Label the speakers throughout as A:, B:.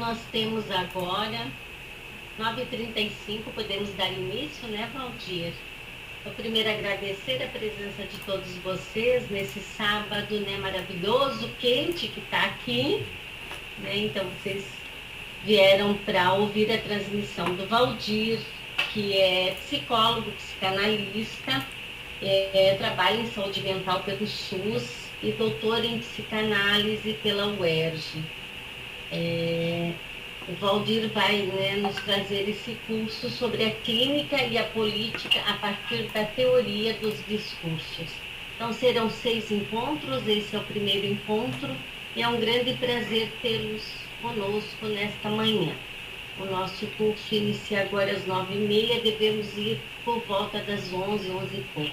A: nós temos agora 9h35, podemos dar início, né, Valdir? Eu primeiro agradecer a presença de todos vocês nesse sábado, né, maravilhoso, quente que está aqui, né? Então vocês vieram para ouvir a transmissão do Valdir, que é psicólogo, psicanalista, trabalha em saúde mental pelo SUS e doutor em psicanálise pela UERJ. O Valdir vai, né, nos trazer esse curso sobre a clínica e a política a partir da teoria dos discursos. Então serão 6 encontros, esse é o primeiro encontro, e é um grande prazer tê-los conosco nesta manhã. O nosso curso inicia agora às 9h30, devemos ir por volta das 11, 11 e pouco.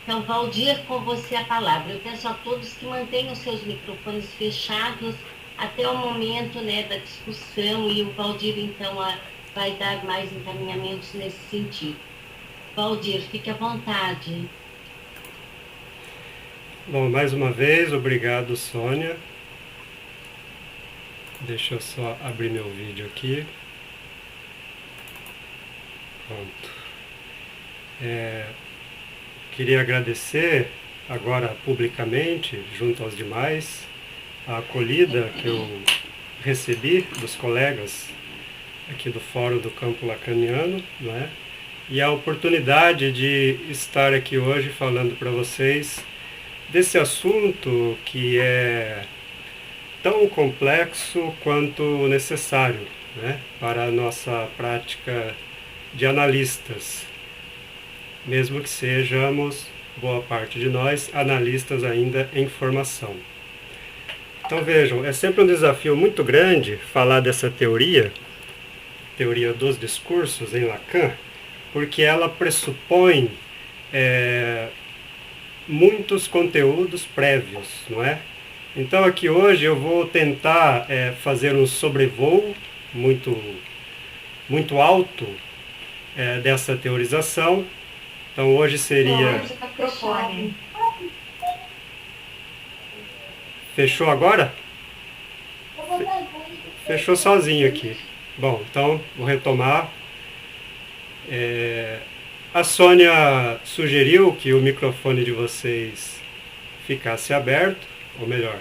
A: Então, Valdir, com você a palavra. Eu peço a todos que mantenham seus microfones fechados até o momento, né, da discussão, e o Valdir, então, vai dar mais encaminhamentos nesse sentido. Valdir, fique à vontade.
B: Bom, mais uma vez, obrigado, Sônia. Deixa eu só abrir meu vídeo aqui. Pronto. Queria agradecer agora publicamente, junto aos demais, a acolhida que eu recebi dos colegas aqui do Fórum do Campo Lacaniano, né? E a oportunidade de estar aqui hoje falando para vocês desse assunto que é tão complexo quanto necessário, né, para a nossa prática de analistas, mesmo que sejamos, boa parte de nós, analistas ainda em formação. Então vejam, é sempre um desafio muito grande falar dessa teoria dos discursos em Lacan, porque ela pressupõe muitos conteúdos prévios, não é? Então aqui hoje eu vou tentar fazer um sobrevoo muito alto dessa teorização. Então hoje seria... Fechou agora? Fechou sozinho aqui. Bom, então vou retomar. A Sônia sugeriu que o microfone de vocês ficasse aberto, ou melhor,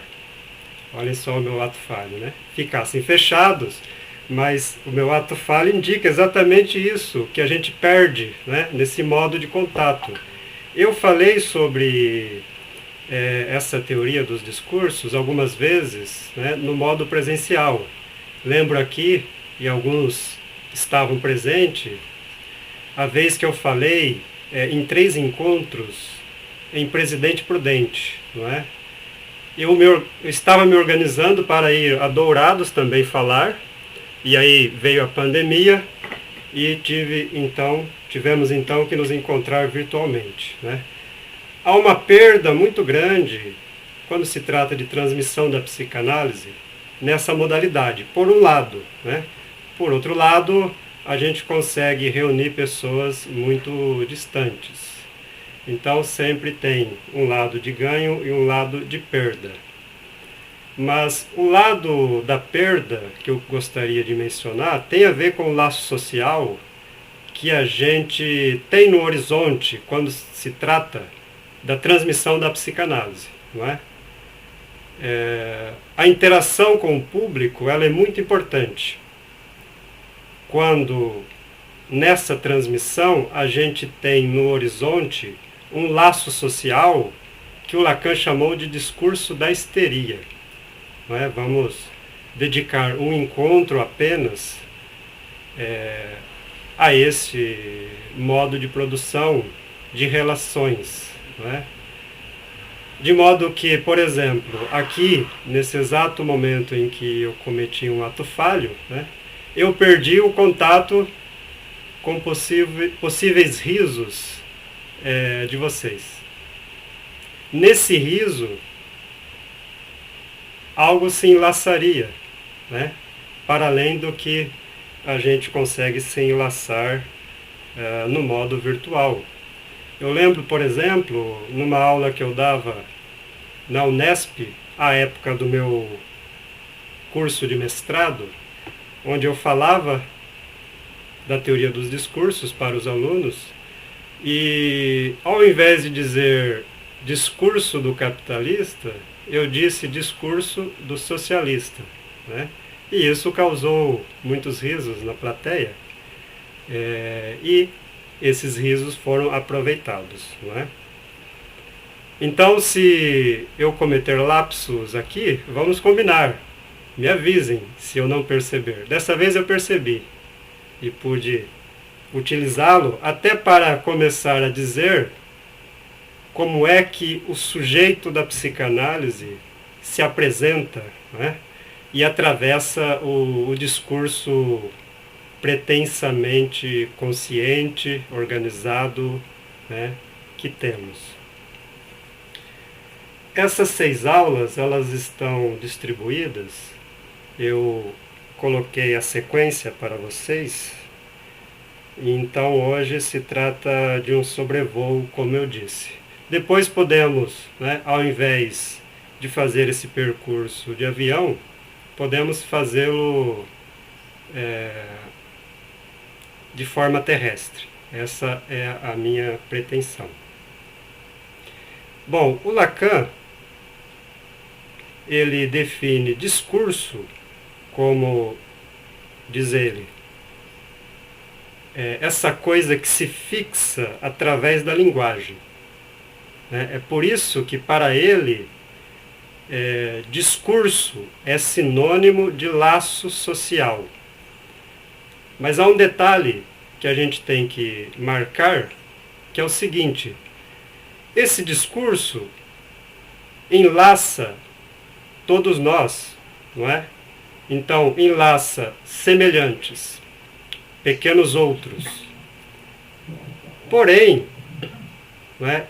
B: olhem só o meu ato falho, né? Ficassem fechados, mas o meu ato falho indica exatamente isso, que a gente perde, né, nesse modo de contato. Eu falei sobre essa teoria dos discursos algumas vezes, né, no modo presencial. Lembro aqui, e alguns estavam presentes, a vez que eu falei em 3 encontros em Presidente Prudente, não é? Eu estava me organizando para ir a Dourados também falar, e aí veio a pandemia e tivemos então que nos encontrar virtualmente, né? Há uma perda muito grande quando se trata de transmissão da psicanálise nessa modalidade, por um lado, né? Por outro lado, a gente consegue reunir pessoas muito distantes. Então sempre tem um lado de ganho e um lado de perda. Mas o lado da perda que eu gostaria de mencionar tem a ver com o laço social que a gente tem no horizonte quando se trata da transmissão da psicanálise, não é? A interação com o público, ela é muito importante. Quando nessa transmissão a gente tem no horizonte um laço social que o Lacan chamou de discurso da histeria. Não é? Vamos dedicar um encontro apenas a esse modo de produção de relações. Não é? De modo que, por exemplo, aqui, nesse exato momento em que eu cometi um ato falho, né, eu perdi o contato com possíveis risos de vocês. Nesse riso, algo se enlaçaria, né, para além do que a gente consegue se enlaçar no modo virtual. Eu lembro, por exemplo, numa aula que eu dava na Unesp, à época do meu curso de mestrado, onde eu falava da teoria dos discursos para os alunos, e ao invés de dizer discurso do capitalista, eu disse discurso do socialista, né? E isso causou muitos risos na plateia, e esses risos foram aproveitados, não é? Então, se eu cometer lapsos aqui, vamos combinar. Me avisem se eu não perceber. Dessa vez eu percebi e pude utilizá-lo até para começar a dizer como é que o sujeito da psicanálise se apresenta, né? E atravessa o discurso pretensamente consciente, organizado, né, que temos. Essas 6 aulas, elas estão distribuídas. Eu coloquei a sequência para vocês. Então hoje se trata de um sobrevoo, como eu disse. Depois podemos, né, ao invés de fazer esse percurso de avião, podemos fazê-lo de forma terrestre. Essa é a minha pretensão. Bom, o Lacan, ele define discurso como, diz ele, essa coisa que se fixa através da linguagem. É por isso que para ele discurso é sinônimo de laço social. Mas há um detalhe que a gente tem que marcar, que é o seguinte: esse discurso enlaça todos nós, não é? Então, enlaça semelhantes, pequenos outros. Porém, não é?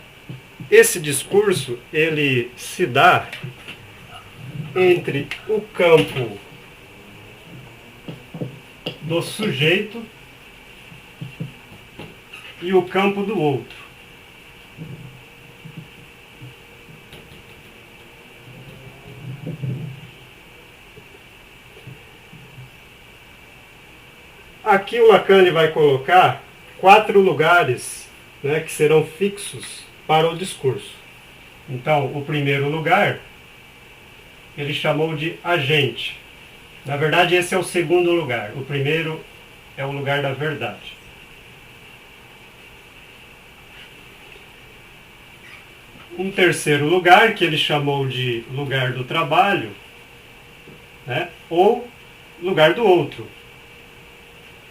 B: Esse discurso, ele se dá entre o campo do sujeito e o campo do outro. Aqui o Lacan vai colocar 4 lugares, né, que serão fixos para o discurso. Então, o primeiro lugar, ele chamou de agente. Na verdade, esse é o segundo lugar. O primeiro é o lugar da verdade. Um terceiro lugar, que ele chamou de lugar do trabalho, né, ou lugar do outro.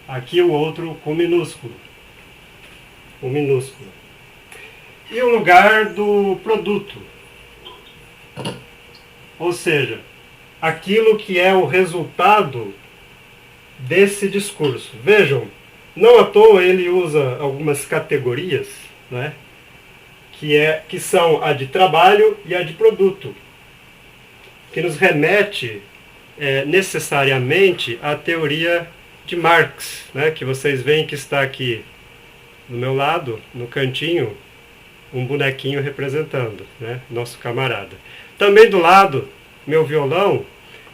B: Aqui o outro com minúsculo. O minúsculo. E o lugar do produto. Ou seja, aquilo que é o resultado desse discurso. Vejam, não à toa ele usa algumas categorias, né, que são a de trabalho e a de produto, que nos remete necessariamente à teoria de Marx, né, que vocês veem que está aqui do meu lado, no cantinho, um bonequinho representando, né, nosso camarada. Também do lado, meu violão,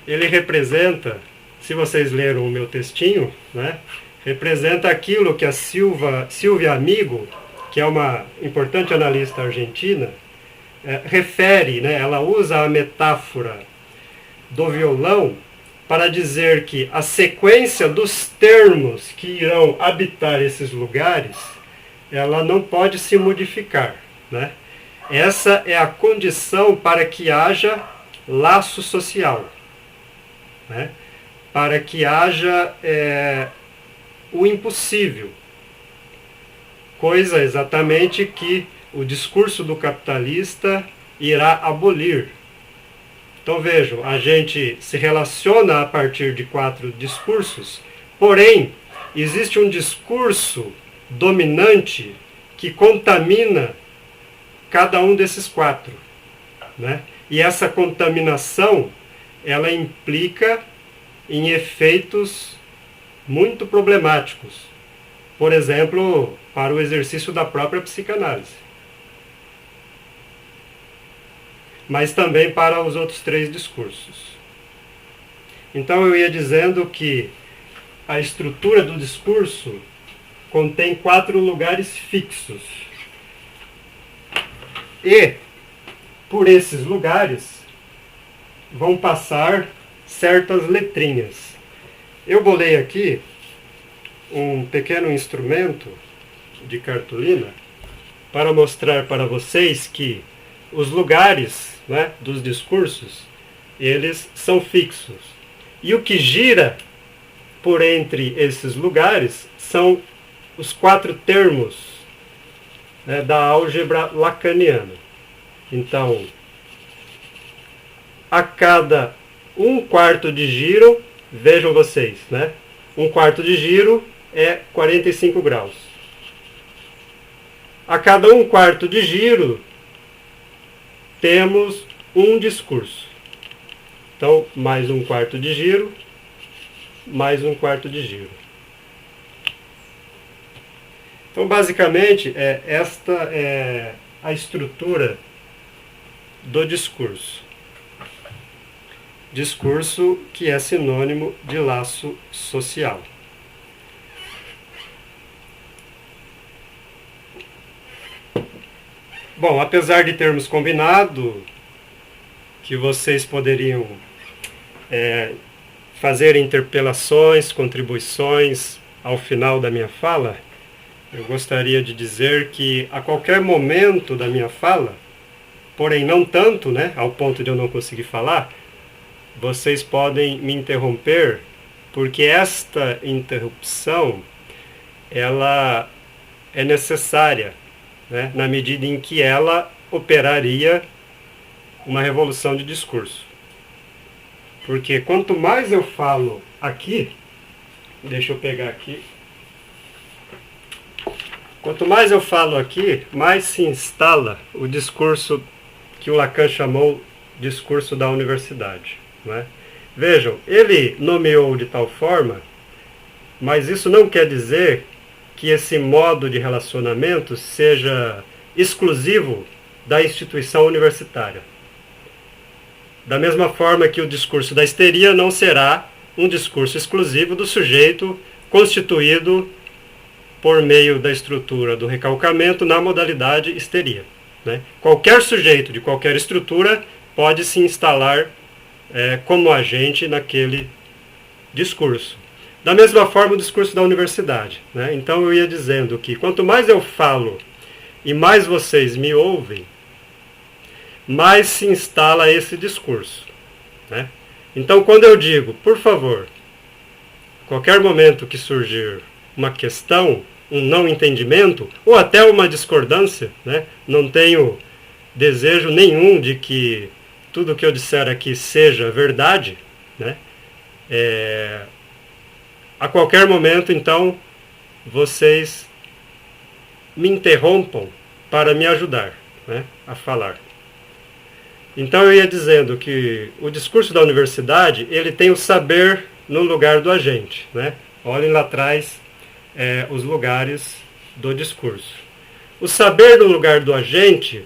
B: ele representa, se vocês leram o meu textinho, né, representa aquilo que a Silvia Amigo, que é uma importante analista argentina, refere, né, ela usa a metáfora do violão para dizer que a sequência dos termos que irão habitar esses lugares, ela não pode se modificar, né? Essa é a condição para que haja laço social, né? Para que haja o impossível, coisa exatamente que o discurso do capitalista irá abolir. Então vejam, a gente se relaciona a partir de 4 discursos, porém, existe um discurso dominante que contamina cada um desses 4, né? E essa contaminação, ela implica em efeitos muito problemáticos. Por exemplo, para o exercício da própria psicanálise. Mas também para os outros 3 discursos. Então eu ia dizendo que a estrutura do discurso contém 4 lugares fixos. E, por esses lugares, vão passar certas letrinhas. Eu bolei aqui um pequeno instrumento de cartolina para mostrar para vocês que os lugares, né, dos discursos, eles são fixos. E o que gira por entre esses lugares são os 4 termos, né, da álgebra lacaniana. Então, a cada 1/4 de giro, vejam vocês, né? 1/4 de giro é 45 graus. A cada 1/4 de giro, temos um discurso. Então, mais 1/4 de giro, mais 1/4 de giro. Então, basicamente, esta é a estrutura do discurso. Discurso que é sinônimo de laço social. Bom, apesar de termos combinado que vocês poderiam fazer interpelações, contribuições ao final da minha fala, eu gostaria de dizer que a qualquer momento da minha fala, porém não tanto, né, ao ponto de eu não conseguir falar, vocês podem me interromper, porque esta interrupção, ela é necessária, né, na medida em que ela operaria uma revolução de discurso. Porque quanto mais eu falo aqui, deixa eu pegar aqui, quanto mais eu falo aqui, mais se instala o discurso que o Lacan chamou discurso da universidade, né? Vejam, ele nomeou de tal forma, mas isso não quer dizer que esse modo de relacionamento seja exclusivo da instituição universitária. Da mesma forma que o discurso da histeria não será um discurso exclusivo do sujeito constituído por meio da estrutura do recalcamento na modalidade histeria, né? Qualquer sujeito de qualquer estrutura pode se instalar como agente naquele discurso. Da mesma forma, o discurso da universidade, né? Então eu ia dizendo que quanto mais eu falo e mais vocês me ouvem, mais se instala esse discurso, né? Então quando eu digo, por favor, qualquer momento que surgir uma questão, um não entendimento, ou até uma discordância, né? Não tenho desejo nenhum de que tudo que eu disser aqui seja verdade, né? A qualquer momento, então, vocês me interrompam para me ajudar, né, a falar. Então eu ia dizendo que o discurso da universidade, ele tem o saber no lugar do agente, né? Olhem lá atrás os lugares do discurso. O saber no lugar do agente,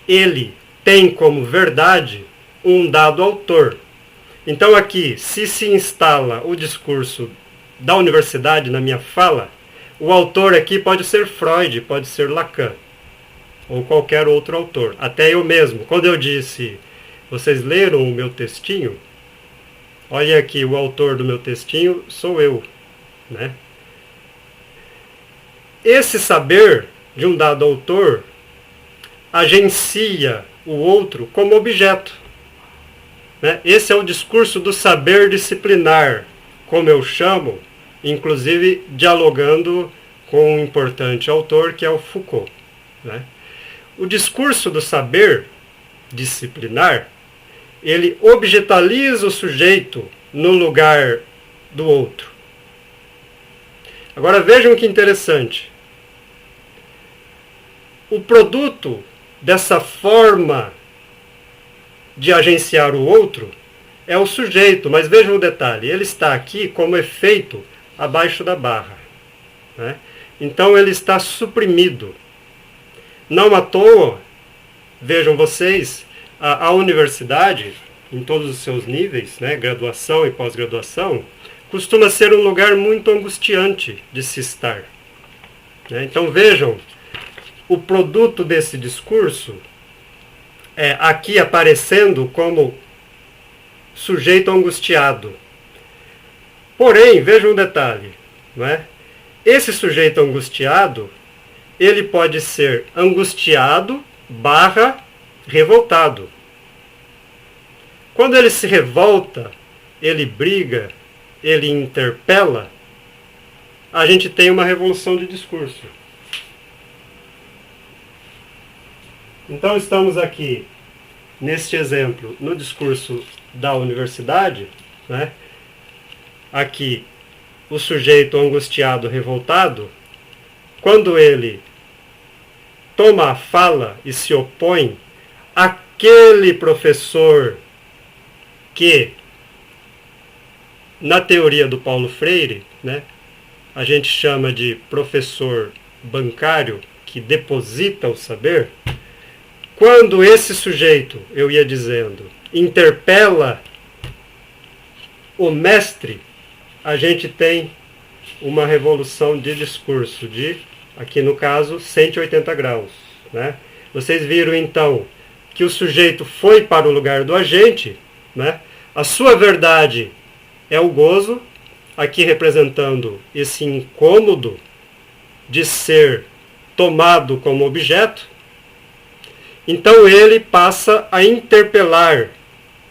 B: ele tem como verdade um dado autor. Então aqui, se instala o discurso da universidade na minha fala, o autor aqui pode ser Freud, pode ser Lacan, ou qualquer outro autor. Até eu mesmo, quando eu disse, vocês leram o meu textinho? Olhem aqui, o autor do meu textinho sou eu, né? Esse saber de um dado autor agencia o outro como objeto, né? Esse é o discurso do saber disciplinar, como eu chamo, inclusive dialogando com um importante autor que é o Foucault, né? O discurso do saber disciplinar, ele objetaliza o sujeito no lugar do outro. Agora vejam que interessante. O produto dessa forma de agenciar o outro é o sujeito, mas vejam o detalhe, ele está aqui como efeito abaixo da barra, né? Então ele está suprimido. Não à toa, vejam vocês, a universidade, em todos os seus níveis, né, graduação e pós-graduação, costuma ser um lugar muito angustiante de se estar. Né? Então vejam, o produto desse discurso é aqui aparecendo como sujeito angustiado. Porém, vejam um detalhe, não é? Esse sujeito angustiado, ele pode ser angustiado / revoltado. Quando ele se revolta, ele briga, ele interpela, a gente tem uma revolução de discurso. Então estamos aqui, neste exemplo, no discurso da universidade, né? Aqui, o sujeito angustiado, revoltado, quando ele toma a fala e se opõe àquele professor que, na teoria do Paulo Freire, né, a gente chama de professor bancário que deposita o saber, quando esse sujeito, eu ia dizendo, interpela o mestre, a gente tem uma revolução de discurso de, aqui no caso, 180 graus. Né? Vocês viram então que o sujeito foi para o lugar do agente, né? A sua verdade é o gozo, aqui representando esse incômodo de ser tomado como objeto. Então ele passa a interpelar,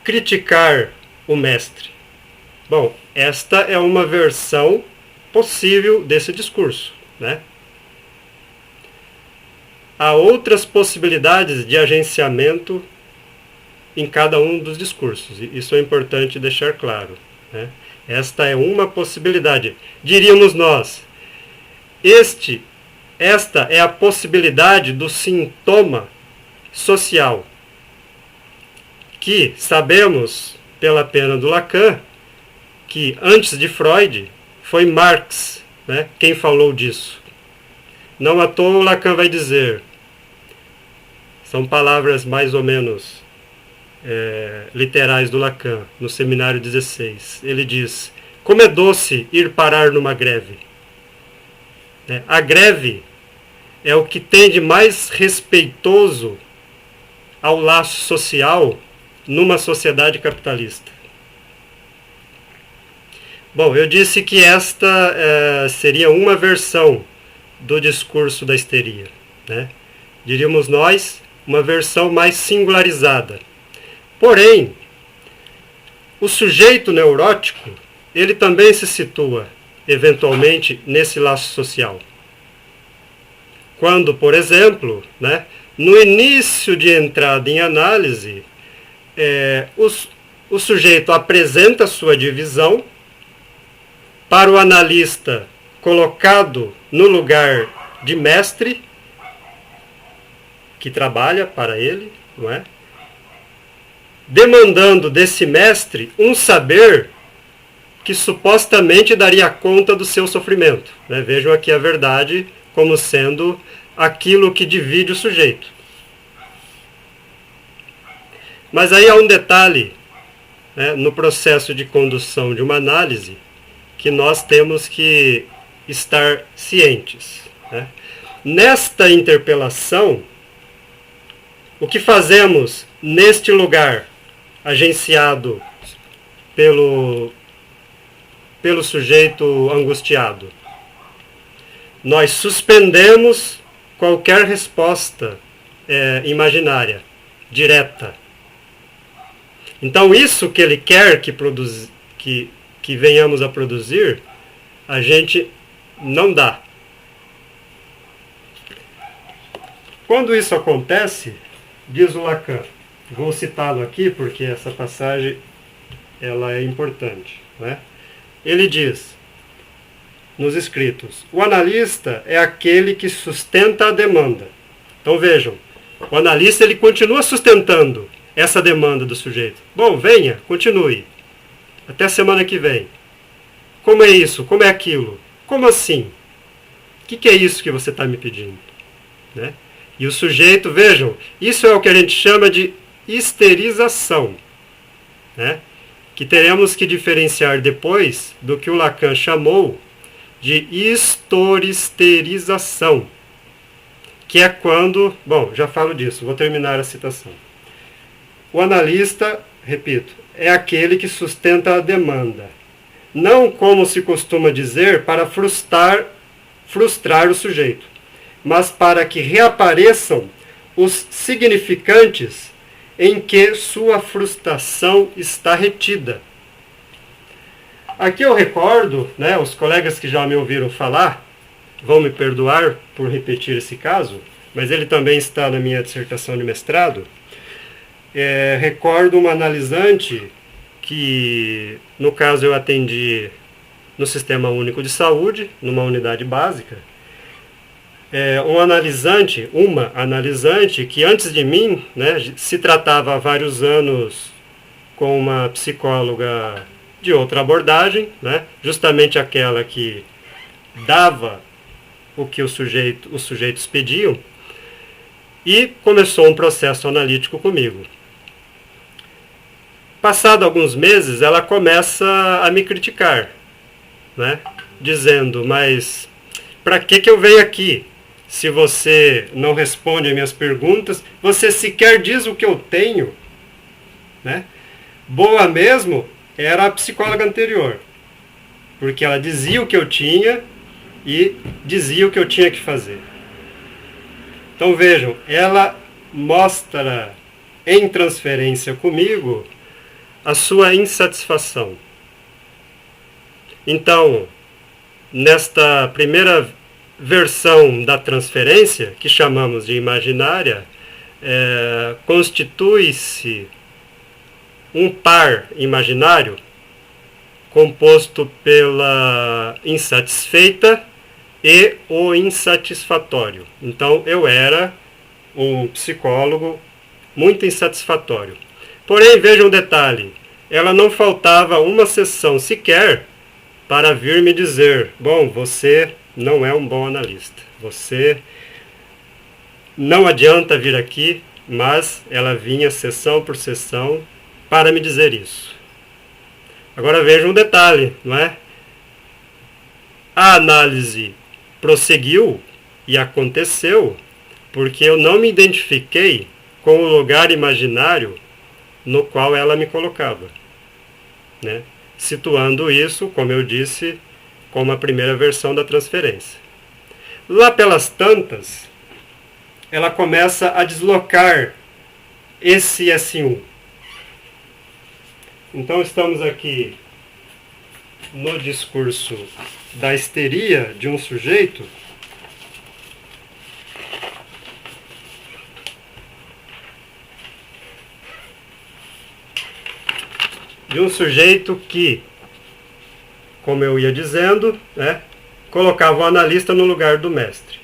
B: criticar o mestre. Bom, esta é uma versão possível desse discurso, né? Há outras possibilidades de agenciamento em cada um dos discursos. Isso é importante deixar claro, né? Esta é uma possibilidade. Diríamos nós, esta é a possibilidade do sintoma social, que sabemos, pela pena do Lacan, que antes de Freud foi Marx, né, quem falou disso. Não à toa Lacan vai dizer, são palavras mais ou menos literais do Lacan, no Seminário 16. Ele diz, como é doce ir parar numa greve. A greve é o que tem de mais respeitoso ao laço social numa sociedade capitalista. Bom, eu disse que esta seria uma versão do discurso da histeria, né? Diríamos nós, uma versão mais singularizada. Porém, o sujeito neurótico, ele também se situa, eventualmente, nesse laço social. Quando, por exemplo, né, no início de entrada em análise, o sujeito apresenta sua divisão para o analista colocado no lugar de mestre, que trabalha para ele, não é? Demandando desse mestre um saber que supostamente daria conta do seu sofrimento. Né? Vejam aqui a verdade como sendo aquilo que divide o sujeito. Mas aí há um detalhe, né, no processo de condução de uma análise que nós temos que estar cientes. Né? Nesta interpelação, o que fazemos neste lugar agenciado pelo sujeito angustiado? Nós suspendemos qualquer resposta imaginária, direta. Então isso que ele quer que venhamos a produzir, a gente não dá. Quando isso acontece, diz o Lacan, vou citá-lo aqui porque essa passagem ela é importante, né? Ele diz nos escritos, o analista é aquele que sustenta a demanda. Então vejam, o analista ele continua sustentando essa demanda do sujeito. Bom, venha, continue. Até semana que vem. Como é isso? Como é aquilo? Como assim? O que é isso que você está me pedindo? Né? E o sujeito, vejam, isso é o que a gente chama de histerização. Né? que teremos que diferenciar depois do que o Lacan chamou de historisterização, que é quando, bom, já falo disso, vou terminar a citação. O analista, repito, é aquele que sustenta a demanda, não como se costuma dizer, para frustrar o sujeito, mas para que reapareçam os significantes em que sua frustração está retida. Aqui eu recordo, os colegas que já me ouviram falar vão me perdoar por repetir esse caso, mas ele também está na minha dissertação de mestrado. Recordo uma analisante que, no caso, eu atendi no Sistema Único de Saúde, numa unidade básica. Uma analisante que antes de mim, se tratava há vários anos com uma psicóloga de outra abordagem, justamente aquela que dava o que os sujeitos pediam, e começou um processo analítico comigo. Passado alguns meses, ela começa a me criticar, dizendo, mas para que eu venho aqui? Se você não responde às minhas perguntas, você sequer diz o que eu tenho. Boa mesmo era a psicóloga anterior, porque ela dizia o que eu tinha e dizia o que eu tinha que fazer. Então vejam, ela mostra em transferência comigo a sua insatisfação. Então, nesta primeira versão da transferência, que chamamos de imaginária, constitui-se um par imaginário composto pela insatisfeita e o insatisfatório. Então, eu era um psicólogo muito insatisfatório. Porém, veja um detalhe, ela não faltava uma sessão sequer para vir me dizer, bom, você não é um bom analista, você não adianta vir aqui, mas ela vinha sessão por sessão para me dizer isso. Agora veja um detalhe, A análise prosseguiu e aconteceu porque eu não me identifiquei com o lugar imaginário no qual ela me colocava, situando isso, como eu disse, como a primeira versão da transferência. Lá pelas tantas, ela começa a deslocar esse S1. Então estamos aqui no discurso da histeria de um sujeito que, como eu ia dizendo, colocava o analista no lugar do mestre.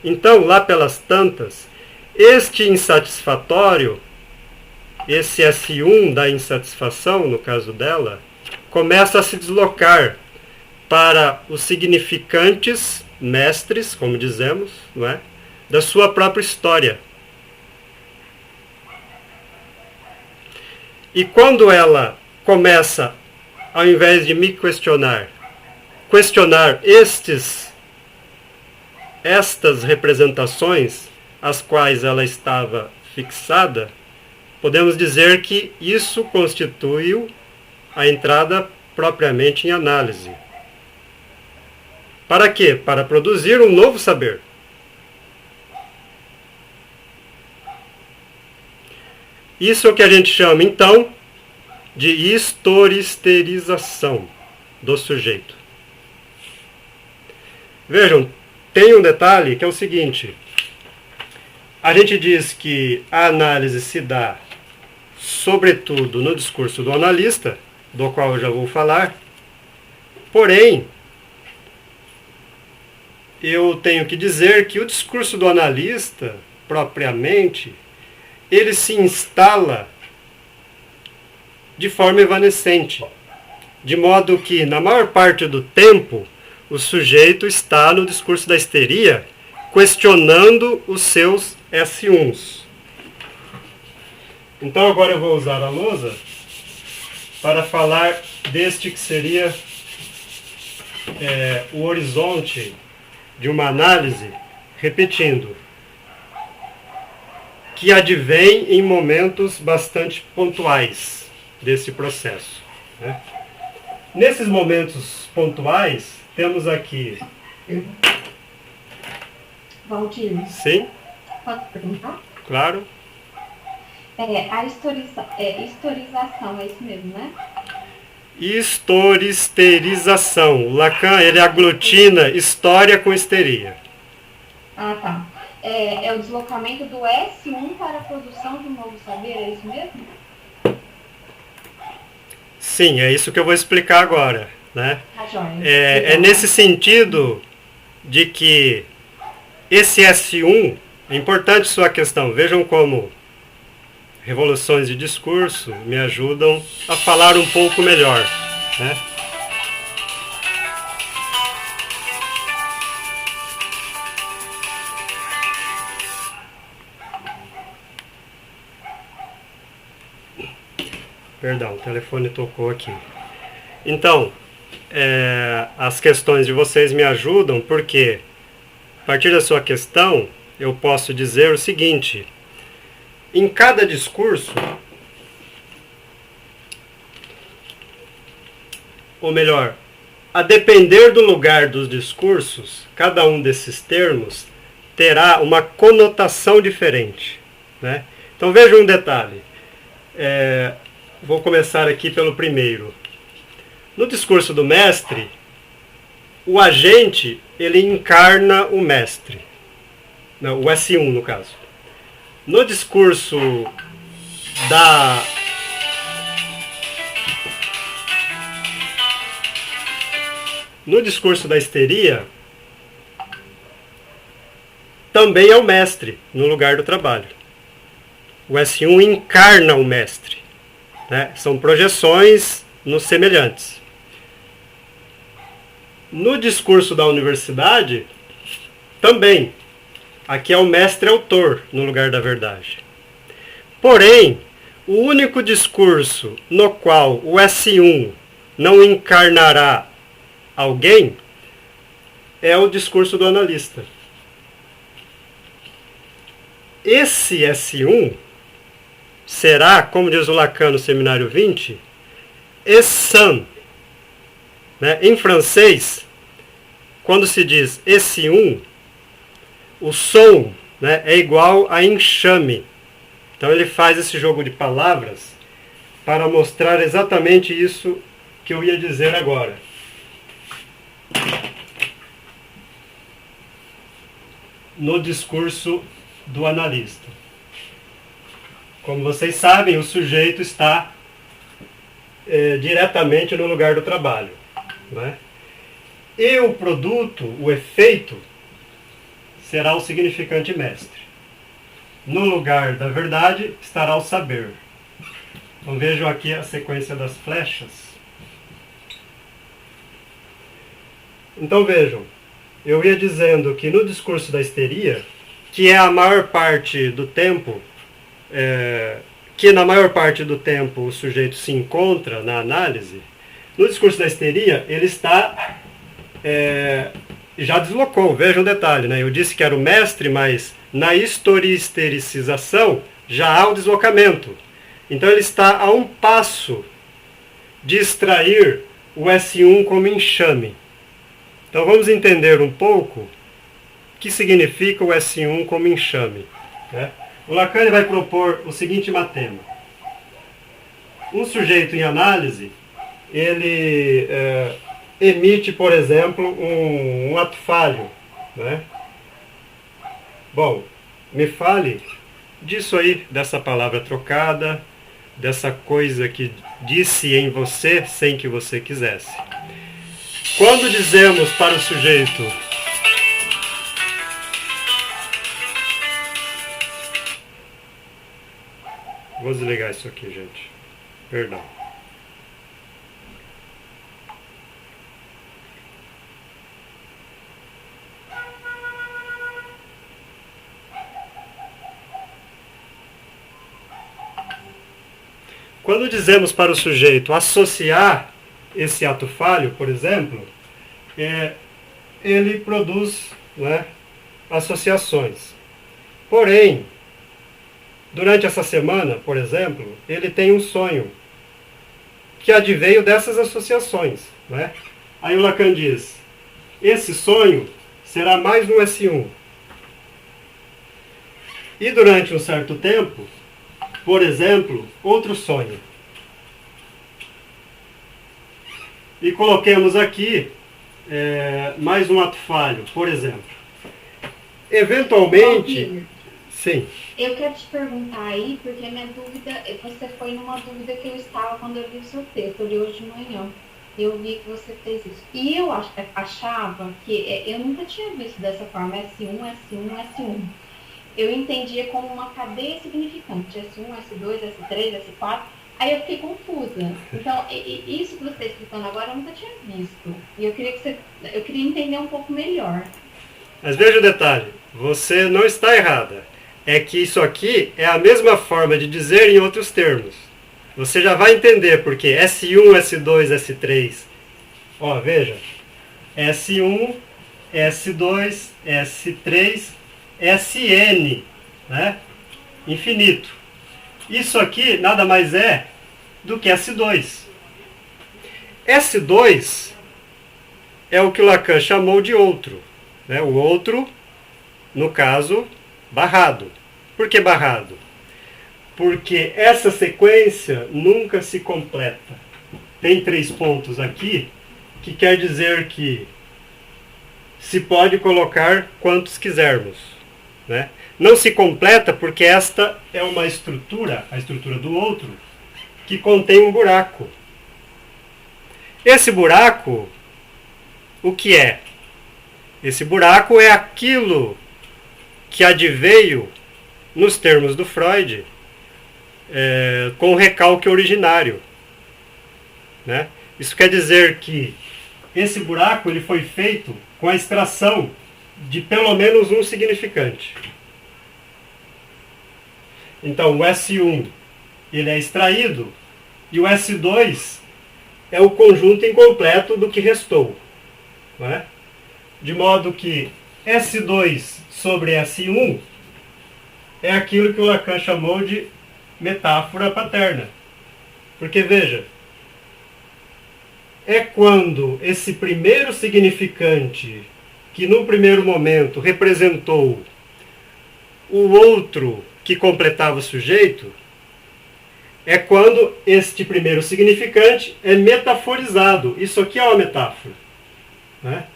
B: Então, lá pelas tantas, este insatisfatório, esse S1 da insatisfação, no caso dela, começa a se deslocar para os significantes mestres, como dizemos, da sua própria história. E quando ela começa, ao invés de me questionar estas representações às quais ela estava fixada, podemos dizer que isso constituiu a entrada propriamente em análise. Para quê? Para produzir um novo saber. Isso é o que a gente chama, então, de historisterização do sujeito. Vejam, tem um detalhe que é o seguinte. A gente diz que a análise se dá, sobretudo, no discurso do analista, do qual eu já vou falar. Porém, eu tenho que dizer que o discurso do analista, propriamente, ele se instala de forma evanescente, de modo que, na maior parte do tempo, o sujeito está no discurso da histeria, questionando os seus S1s. Então agora eu vou usar a lousa para falar deste que seria o horizonte de uma análise, repetindo, que advém em momentos bastante pontuais desse processo, né? Nesses momentos pontuais, temos aqui...
C: Valdir,
B: Sim,
C: posso perguntar?
B: claro.
C: A historização, é isso mesmo, né?
B: Historisterização. Lacan, ele aglutina história com histeria.
C: Ah, tá. É o deslocamento do S1 para a produção de um novo saber, é isso mesmo?
B: Sim, é isso que eu vou explicar agora, né?
C: Tá, joia.
B: É nesse sentido de que esse S1, é importante sua questão, vejam como revoluções de discurso me ajudam a falar um pouco melhor, né? Perdão, o telefone tocou aqui. Então, as questões de vocês me ajudam porque, a partir da sua questão, eu posso dizer o seguinte: em cada discurso, ou melhor, a depender do lugar dos discursos, cada um desses termos terá uma conotação diferente, né? Então veja um detalhe. Vou começar aqui pelo primeiro. No discurso do mestre, o agente ele encarna o mestre. Não, o S1 no caso. No discurso da histeria, também é o mestre no lugar do trabalho. O S1 encarna o mestre, né? São projeções nos semelhantes. No discurso da universidade, também. Aqui é o mestre autor no lugar da verdade. Porém, o único discurso no qual o S1 não encarnará alguém é o discurso do analista. Esse S1 será, como diz o Lacan no Seminário 20, esse-un. Né? Em francês, quando se diz esse um, o som, né, é igual a enxame. Então ele faz esse jogo de palavras para mostrar exatamente isso que eu ia dizer agora. No discurso do analista. Como vocês sabem, o sujeito está diretamente no lugar do trabalho, né? E o produto, o efeito, será o significante mestre. No lugar da verdade estará o saber. Então vejam aqui a sequência das flechas. Então vejam, eu ia dizendo que no discurso da histeria, que é a maior parte do tempo, que na maior parte do tempo o sujeito se encontra na análise, no discurso da histeria ele está... já deslocou, veja um detalhe, né? Eu disse que era o mestre, mas na historistericização já há o deslocamento. Então ele está a um passo de extrair o S1 como enxame. Então vamos entender um pouco o que significa o S1 como enxame, né? O Lacan vai propor o seguinte matema. Um sujeito em análise, ele emite, por exemplo, um ato falho, né? Bom, me fale disso aí, dessa palavra trocada, dessa coisa que disse em você sem que você quisesse. Quando dizemos para o sujeito... Vou desligar isso aqui, gente. Perdão. Quando dizemos para o sujeito associar esse ato falho, por exemplo, ele produz, né, associações. Porém, durante essa semana, por exemplo, ele tem um sonho que adveio dessas associações, né? Aí o Lacan diz, esse sonho será mais um S1. E durante um certo tempo, por exemplo, outro sonho. E coloquemos aqui mais um ato falho, por exemplo. Eventualmente... Sim.
C: Eu quero te perguntar aí, porque minha dúvida, você foi numa dúvida que eu estava quando eu li o seu texto, eu li hoje de manhã. Eu vi que você fez isso. E eu achava que, eu nunca tinha visto dessa forma, S1, S1, S1. Eu entendia como uma cadeia significante, S1, S2, S3, S4, aí eu fiquei confusa. Então, isso que você está explicando agora eu nunca tinha visto. E eu queria entender um pouco melhor.
B: Mas veja o detalhe, você não está errada. É que isso aqui é a mesma forma de dizer em outros termos. Você já vai entender porque S1, S2, S3. Ó, veja. S1, S2, S3, Sn, né? Infinito. Isso aqui nada mais é do que S2. S2 é o que o Lacan chamou de outro, né? O outro, no caso, barrado. Por que barrado? Porque essa sequência nunca se completa. Tem 3 pontos aqui, que quer dizer que se pode colocar quantos quisermos, né? Não se completa porque esta é uma estrutura, a estrutura do outro, que contém um buraco. Esse buraco, o que é? Esse buraco é aquilo que adveio, nos termos do Freud, com o recalque originário, né? Isso quer dizer que esse buraco ele foi feito com a extração de pelo menos um significante. Então o S1 ele é extraído e o S2 é o conjunto incompleto do que restou, não é? De modo que S2 sobre S1 é aquilo que o Lacan chamou de metáfora paterna. Porque, veja, é quando esse primeiro significante, que no primeiro momento representou o outro que completava o sujeito, é quando este primeiro significante é metaforizado. Isso aqui é uma metáfora, né?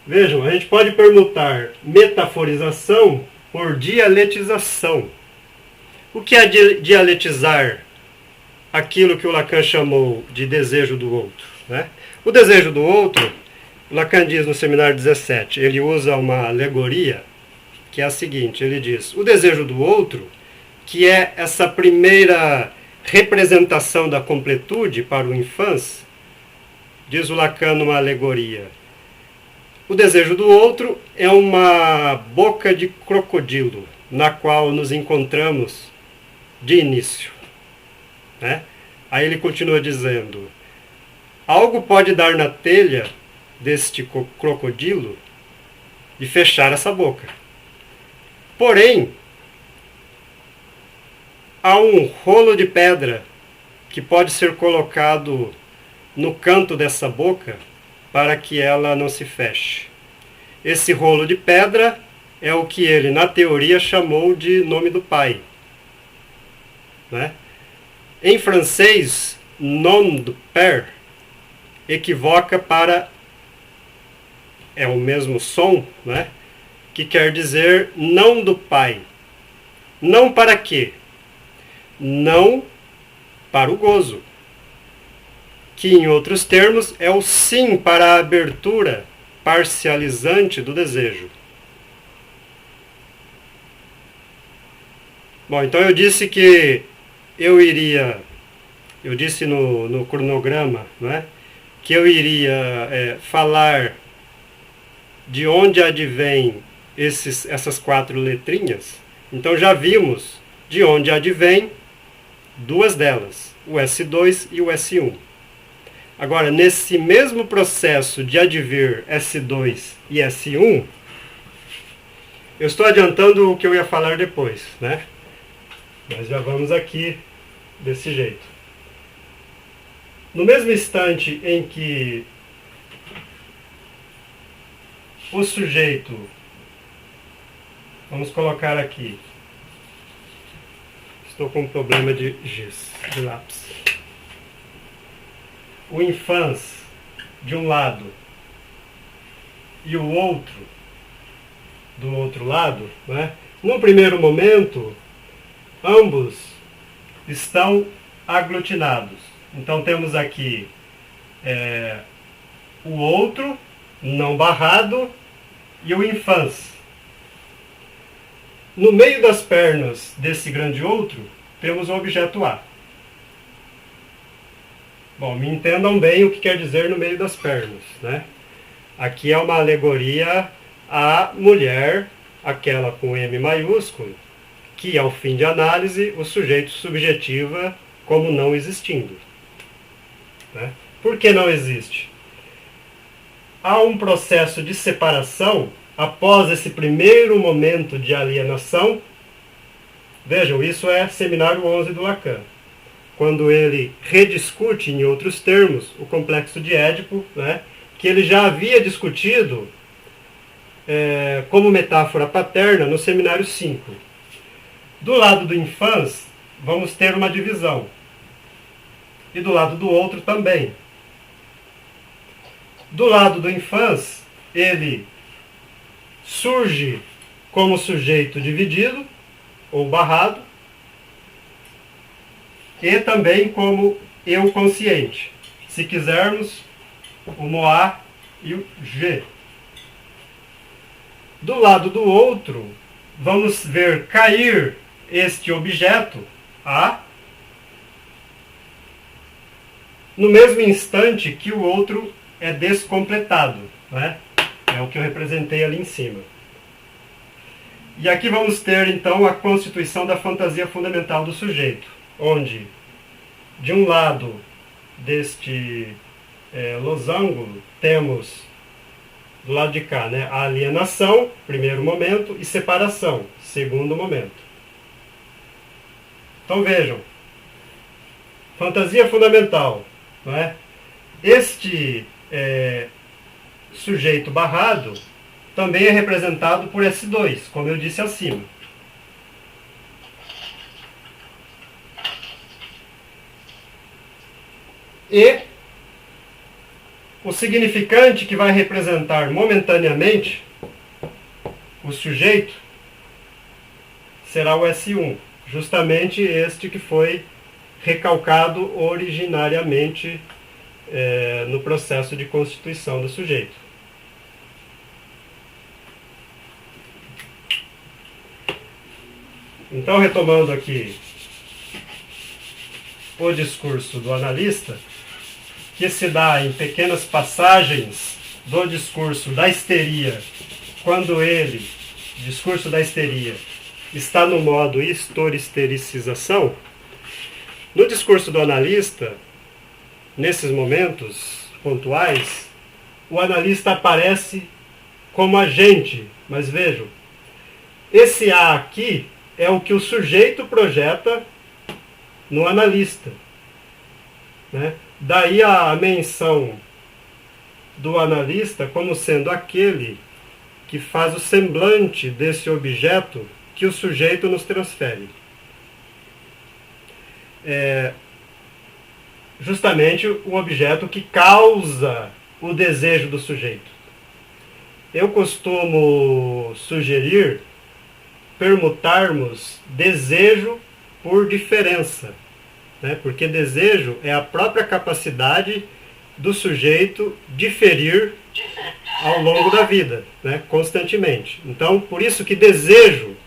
B: Vejam, a gente pode permutar metaforização por dialetização. O que é dialetizar aquilo que o Lacan chamou de desejo do outro, né? O desejo do outro, Lacan diz no Seminário 17, ele usa uma alegoria que é a seguinte, ele diz, o desejo do outro, que é essa primeira representação da completude para o infância, diz o Lacan numa alegoria, o desejo do outro é uma boca de crocodilo, na qual nos encontramos de início, né? Aí ele continua dizendo, algo pode dar na telha deste crocodilo e fechar essa boca. Porém, há um rolo de pedra que pode ser colocado no canto dessa boca para que ela não se feche. Esse rolo de pedra é o que ele, na teoria, chamou de nome do pai, né? Em francês, nom du père equivoca para... é o mesmo som, né? Que quer dizer não do pai. Não para quê? Não para o gozo. Que, em outros termos, é o sim para a abertura parcializante do desejo. Bom, então eu disse que eu disse no cronograma, né, que eu iria falar de onde advém essas 4 letrinhas. Então já vimos de onde advém duas delas, o S2 e o S1. Agora, nesse mesmo processo de advir S2 e S1, eu estou adiantando o que eu ia falar depois, né? Mas já vamos aqui desse jeito. No mesmo instante em que o sujeito, vamos colocar aqui, estou com um problema de giz, de lápis. O infans de um lado e o outro do outro lado, né? No primeiro momento, ambos estão aglutinados. Então temos aqui o outro não barrado e o infans. No meio das pernas desse grande outro, temos o objeto A. Bom, me entendam bem o que quer dizer no meio das pernas, né? Aqui é uma alegoria à mulher, aquela com M maiúsculo, que ao fim de análise o sujeito subjetiva como não existindo. Né? Por que não existe? Há um processo de separação após esse primeiro momento de alienação. Vejam, isso é seminário 11 do Lacan, quando ele rediscute, em outros termos, o complexo de Édipo, né, que ele já havia discutido como metáfora paterna no seminário 5. Do lado do infans, vamos ter uma divisão. E do lado do outro também. Do lado do infans, ele surge como sujeito dividido, ou barrado, e também como eu consciente. Se quisermos, o moi e o je. Do lado do outro, vamos ver cair este objeto, A, no mesmo instante que o outro é descompletado, né? É o que eu representei ali em cima. E aqui vamos ter, então, a constituição da fantasia fundamental do sujeito, onde, de um lado deste losango, temos, do lado de cá, né, a alienação, primeiro momento, e separação, segundo momento. Então vejam, fantasia fundamental, não é? Este sujeito barrado também é representado por S2, como eu disse acima. E o significante que vai representar momentaneamente o sujeito será o S1, justamente este que foi recalcado originariamente no processo de constituição do sujeito. Então, retomando aqui o discurso do analista, que se dá em pequenas passagens do discurso da histeria, quando ele, discurso da histeria, está no modo historistericização, no discurso do analista, nesses momentos pontuais, o analista aparece como agente, mas vejam, esse A aqui é o que o sujeito projeta no analista, né? Daí a menção do analista como sendo aquele que faz o semblante desse objeto que o sujeito nos transfere. Justamente o objeto que causa o desejo do sujeito. Eu costumo sugerir permutarmos desejo por diferença, né? Porque desejo é a própria capacidade do sujeito diferir ao longo da vida, né? Constantemente. Então, por isso que desejo,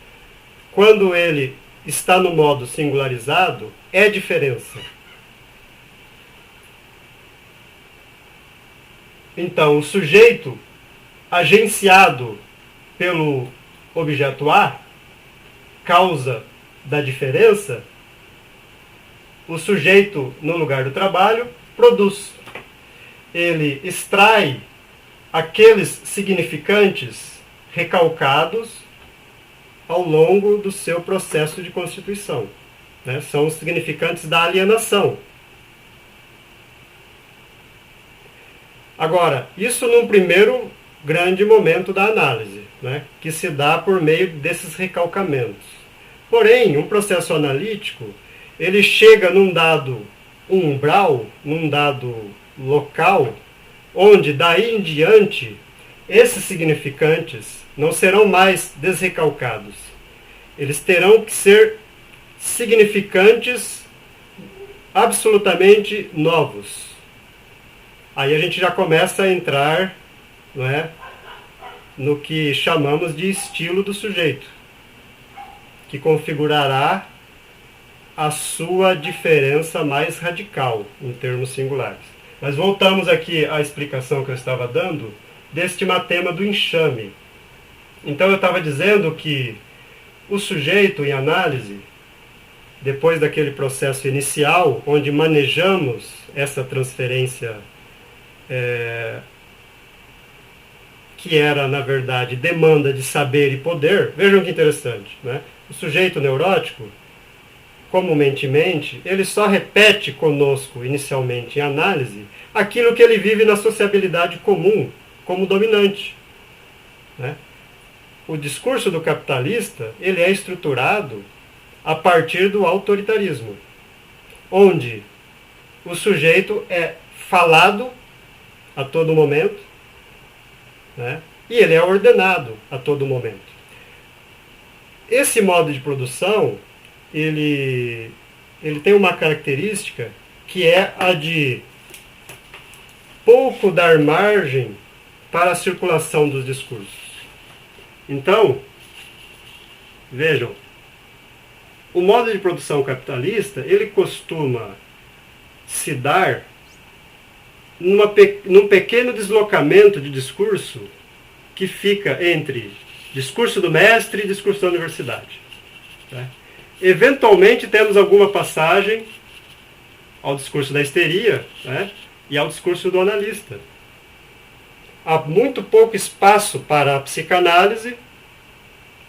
B: quando ele está no modo singularizado, é diferença. Então, o sujeito agenciado pelo objeto A, causa da diferença, O sujeito, no lugar do trabalho, produz. Ele extrai aqueles significantes recalcados ao longo do seu processo de constituição. Né? São os significantes da alienação. Agora, isso num primeiro grande momento da análise, né? Que se dá por meio desses recalcamentos. Porém, um processo analítico, ele chega num dado umbral, num dado local, onde daí em diante esses significantes não serão mais desrecalcados. Eles terão que ser significantes absolutamente novos. Aí a gente já começa a entrar, não é, no que chamamos de estilo do sujeito, que configurará a sua diferença mais radical, em termos singulares. Mas voltamos aqui à explicação que eu estava dando deste tema do enxame. Então eu estava dizendo que o sujeito em análise, depois daquele processo inicial, onde manejamos essa transferência que era, na verdade, demanda de saber e poder. Vejam que interessante, né? O sujeito neurótico, comumente, ele só repete conosco, inicialmente, em análise, aquilo que ele vive na sociabilidade comum, como dominante. Né? O discurso do capitalista, ele é estruturado a partir do autoritarismo, onde o sujeito é falado a todo momento, né? E ele é ordenado a todo momento. Esse modo de produção, ele tem uma característica que é a de pouco dar margem para a circulação dos discursos. Então, vejam, o modo de produção capitalista, ele costuma se dar num pequeno deslocamento de discurso que fica entre discurso do mestre e discurso da universidade. Tá? Eventualmente temos alguma passagem ao discurso da histeria, né? E ao discurso do analista. Há muito pouco espaço para a psicanálise,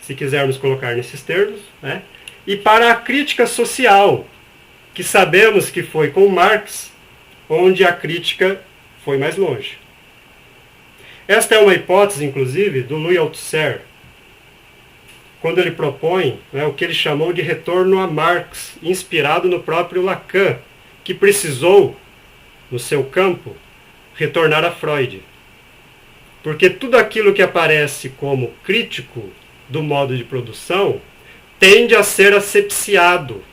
B: se quisermos colocar nesses termos, né? E para a crítica social, que sabemos que foi com Marx onde a crítica foi mais longe. Esta é uma hipótese, inclusive, do Louis Althusser, quando ele propõe, né, o que ele chamou de retorno a Marx, inspirado no próprio Lacan, que precisou, no seu campo, retornar a Freud. Porque tudo aquilo que aparece como crítico do modo de produção tende a ser asepsiado.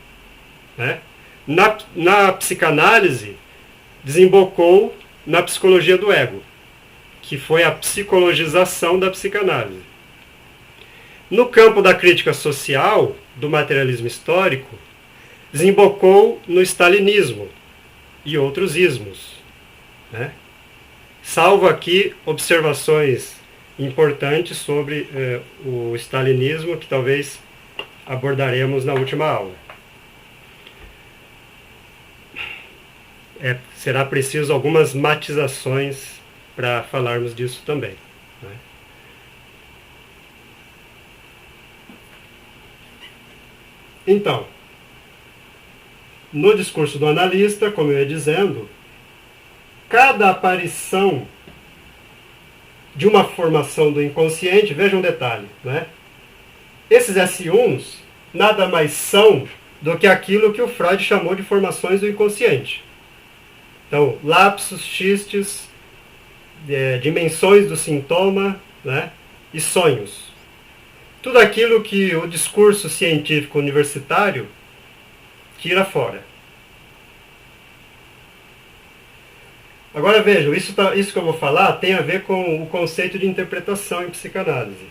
B: Né? Na psicanálise, desembocou na psicologia do ego, que foi a psicologização da psicanálise. No campo da crítica social, do materialismo histórico, desembocou no stalinismo e outros ismos. Né? Salvo aqui observações importantes sobre o stalinismo, que talvez abordaremos na última aula. Será preciso algumas matizações para falarmos disso também. Né? Então, no discurso do analista, como eu ia dizendo, cada aparição de uma formação do inconsciente, veja um detalhe, né? Esses S1s nada mais são do que aquilo que o Freud chamou de formações do inconsciente. Então, lapsos, xistes, dimensões do sintoma, né? E sonhos. Tudo aquilo que o discurso científico universitário tira fora. Agora vejam, isso que eu vou falar tem a ver com o conceito de interpretação em psicanálise.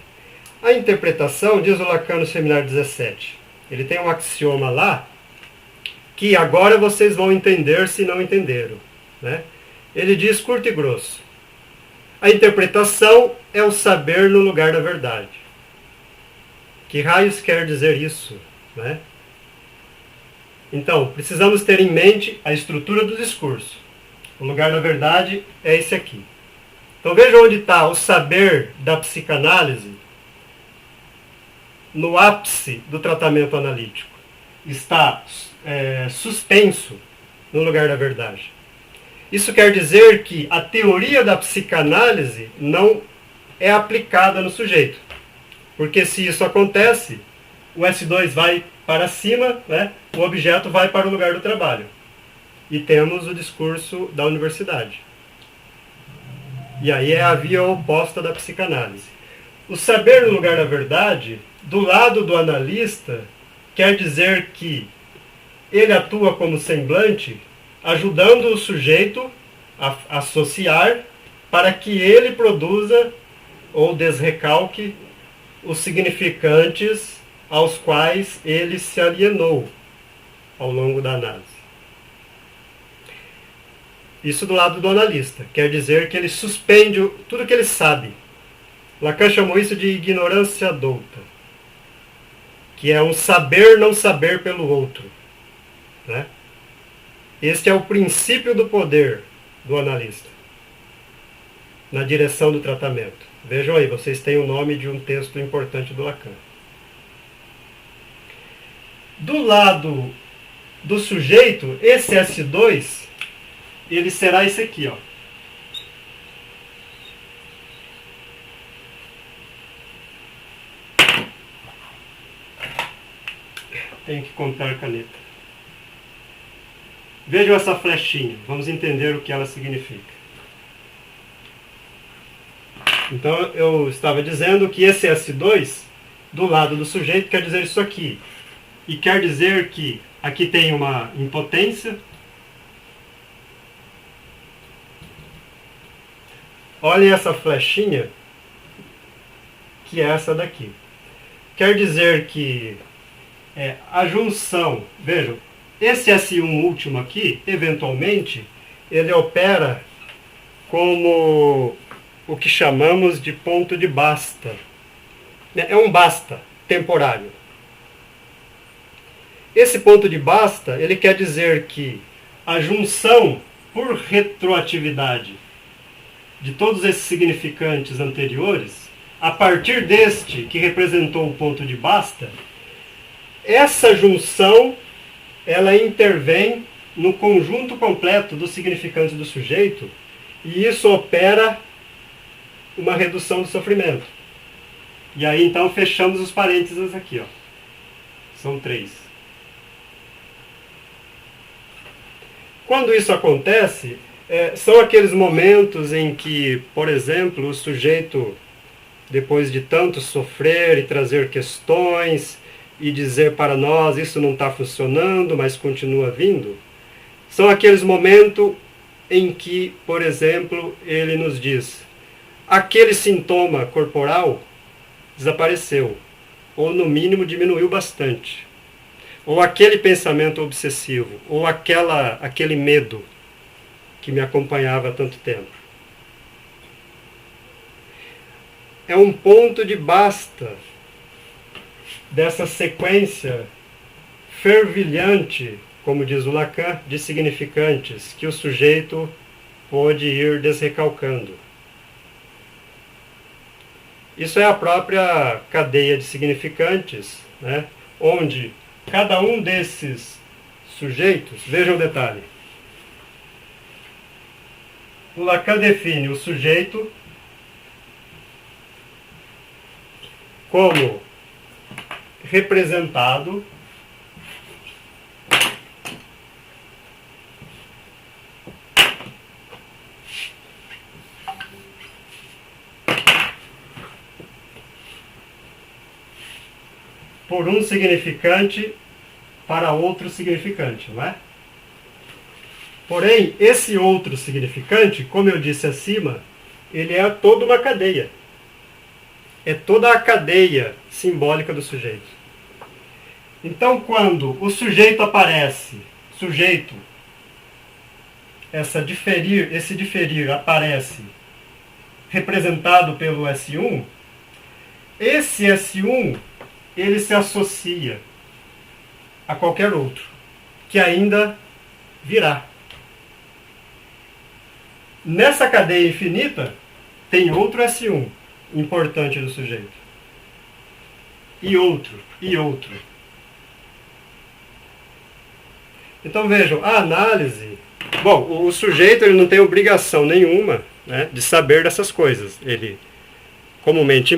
B: A interpretação, diz o Lacan no Seminário 17, ele tem um axioma lá, que agora vocês vão entender se não entenderam. Né? Ele diz curto e grosso: a interpretação é o saber no lugar da verdade. Que raios quer dizer isso? Né? Então, precisamos ter em mente a estrutura do discurso. O lugar da verdade é esse aqui. Então veja onde está o saber da psicanálise no ápice do tratamento analítico. Está suspenso no lugar da verdade. Isso quer dizer que a teoria da psicanálise não é aplicada no sujeito. Porque se isso acontece, o S2 vai para cima, né? O objeto vai para o lugar do trabalho. E temos o discurso da universidade. E aí é a via oposta da psicanálise. O saber no lugar da verdade, do lado do analista, quer dizer que ele atua como semblante, ajudando o sujeito a associar para que ele produza ou desrecalque os significantes aos quais ele se alienou ao longo da análise. Isso do lado do analista. Quer dizer que ele suspende tudo que ele sabe. Lacan chamou isso de ignorância douta, que é um saber não saber pelo outro. Né? Este é o princípio do poder do analista na direção do tratamento. Vejam aí, vocês têm o nome de um texto importante do Lacan. Do lado do sujeito, esse S2, ele será esse aqui, ó. Tenho que contar a caneta. Vejam essa flechinha, vamos entender o que ela significa. Então eu estava dizendo que esse S2, do lado do sujeito, quer dizer isso aqui. E quer dizer que aqui tem uma impotência. Olhem essa flechinha, que é essa daqui. Quer dizer que a junção, vejam, esse S1 último aqui, eventualmente, ele opera como o que chamamos de ponto de basta. É um basta temporário. Esse ponto de basta, ele quer dizer que a junção por retroatividade de todos esses significantes anteriores, a partir deste que representou o ponto de basta, essa junção ela intervém no conjunto completo dos significantes do sujeito e isso opera uma redução do sofrimento. E aí então fechamos os parênteses aqui, ó. São 3. Quando isso acontece, são aqueles momentos em que, por exemplo, o sujeito, depois de tanto sofrer e trazer questões e dizer para nós isso não está funcionando, mas continua vindo, são aqueles momentos em que, por exemplo, ele nos diz: aquele sintoma corporal desapareceu, ou no mínimo diminuiu bastante, ou aquele pensamento obsessivo, ou aquele medo que me acompanhava há tanto tempo. É um ponto de basta dessa sequência fervilhante, como diz o Lacan, de significantes que o sujeito pode ir desrecalcando. Isso é a própria cadeia de significantes, né? Onde cada um desses sujeitos, vejam o detalhe, o Lacan define o sujeito como representado por um significante para outro significante, não é? Porém, esse outro significante, como eu disse acima, ele é toda uma cadeia. É toda a cadeia simbólica do sujeito. Então, quando o sujeito aparece, esse diferir aparece representado pelo S1, esse S1 ele se associa a qualquer outro. que ainda virá. Nessa cadeia infinita, tem outro S1 importante do sujeito. E outro, e outro. Então vejam, a análise... Bom, o sujeito ele não tem obrigação nenhuma, né, de saber dessas coisas. Ele, comumente,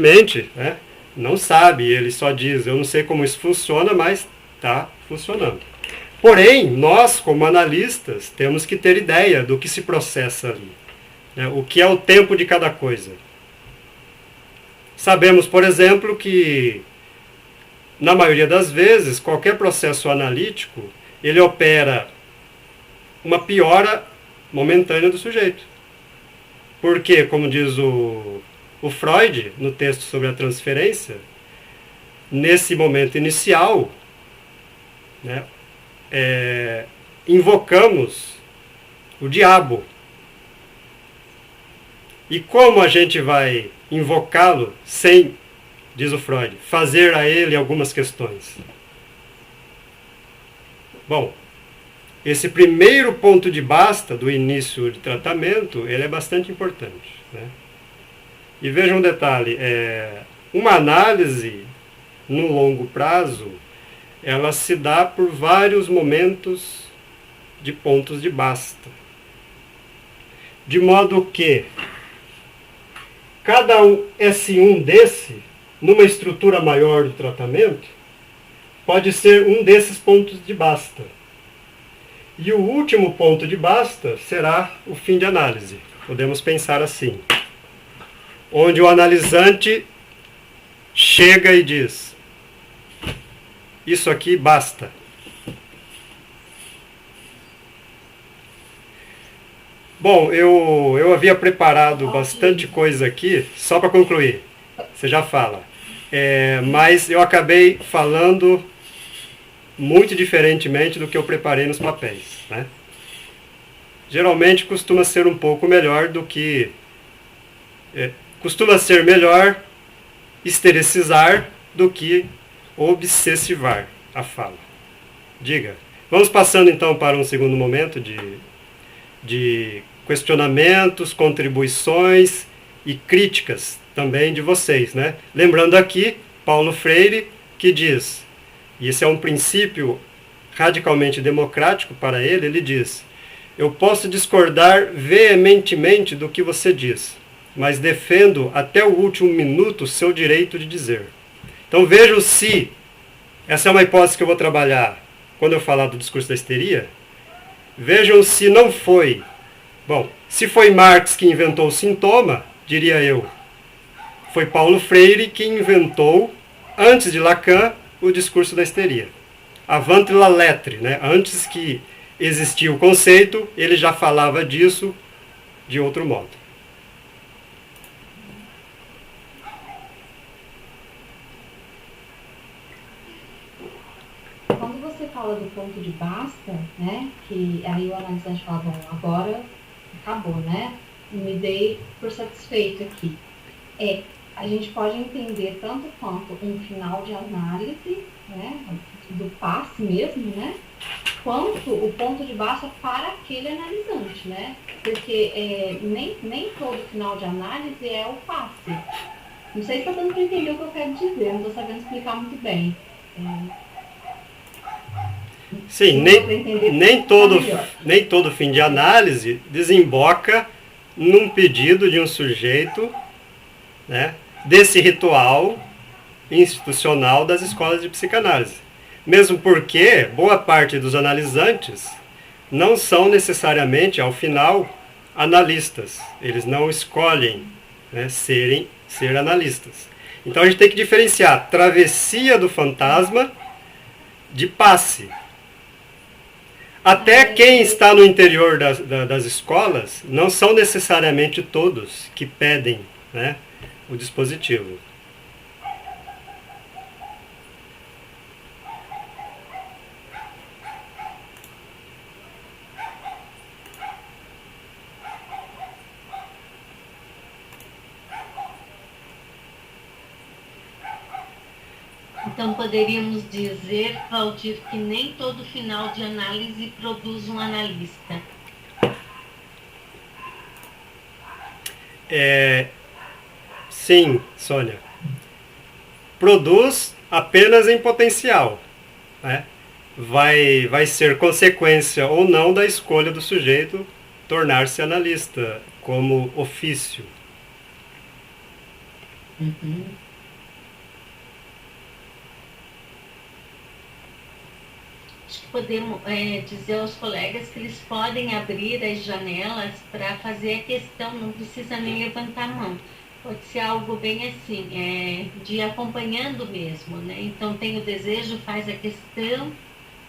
B: né, não sabe, ele só diz, eu não sei como isso funciona, mas está funcionando. Porém, nós, como analistas, temos que ter ideia do que se processa ali, né, o que é o tempo de cada coisa. Sabemos, por exemplo, que, na maioria das vezes, qualquer processo analítico, ele opera uma piora momentânea do sujeito. Porque, como diz o Freud, no texto sobre a transferência, nesse momento inicial, né, invocamos o diabo. E como a gente vai invocá-lo sem, diz o Freud, fazer a ele algumas questões? Bom, esse primeiro ponto de basta do início de tratamento, ele é bastante importante, né? E veja um detalhe, uma análise no longo prazo, ela se dá por vários momentos de pontos de basta. De modo que cada S1 desse, numa estrutura maior do tratamento, pode ser um desses pontos de basta. E o último ponto de basta será o fim de análise. Podemos pensar assim. Onde o analisante chega e diz, isso aqui basta. Bom, eu havia preparado bastante coisa aqui, só para concluir. Você já fala. Mas eu acabei falando muito diferentemente do que eu preparei nos papéis, né? Geralmente costuma ser um pouco melhor do que... costuma ser melhor estericizar do que obsessivar a fala. Diga. Vamos passando então para um segundo momento de questionamentos, contribuições e críticas também de vocês, né? Lembrando aqui, Paulo Freire, que diz... E esse é um princípio radicalmente democrático para ele. Ele diz, eu posso discordar veementemente do que você diz, mas defendo até o último minuto o seu direito de dizer. Então vejam se, essa é uma hipótese que eu vou trabalhar quando eu falar do discurso da histeria, vejam se não foi, bom, se foi Marx que inventou o sintoma, diria eu, foi Paulo Freire que inventou, antes de Lacan, o discurso da histeria. Avant la lettre, né? Antes que existia o conceito, ele já falava disso de outro modo.
C: Quando você fala do ponto de basta, né, que aí o analisante fala, bom, agora acabou, né? Me dei por satisfeito aqui. A gente pode entender tanto quanto um final de análise, né, do passe mesmo, né, quanto o ponto de basta para aquele analisante, né? Porque nem todo final de análise é o passe. Não sei se está dando para entender o que eu quero dizer, não estou sabendo explicar muito bem.
B: Sim, nem todo fim de análise desemboca num pedido de um sujeito, né, desse ritual institucional das escolas de psicanálise. Mesmo porque boa parte dos analisantes não são necessariamente, ao final, analistas. Eles não escolhem, né, ser analistas. Então a gente tem que diferenciar travessia do fantasma de passe. Até quem está no interior das escolas, não são necessariamente todos que pedem, né, o dispositivo.
A: Então, poderíamos dizer, Valdir, que nem todo final de análise produz um analista.
B: Sim, Sônia. Produz apenas em potencial, né? Vai ser consequência ou não da escolha do sujeito tornar-se analista como ofício.
A: Uhum. Acho que podemos dizer aos colegas que eles podem abrir as janelas para fazer a questão, não precisa nem levantar a mão. Pode ser algo bem assim, de ir acompanhando mesmo, né? Então tem o desejo, faz a questão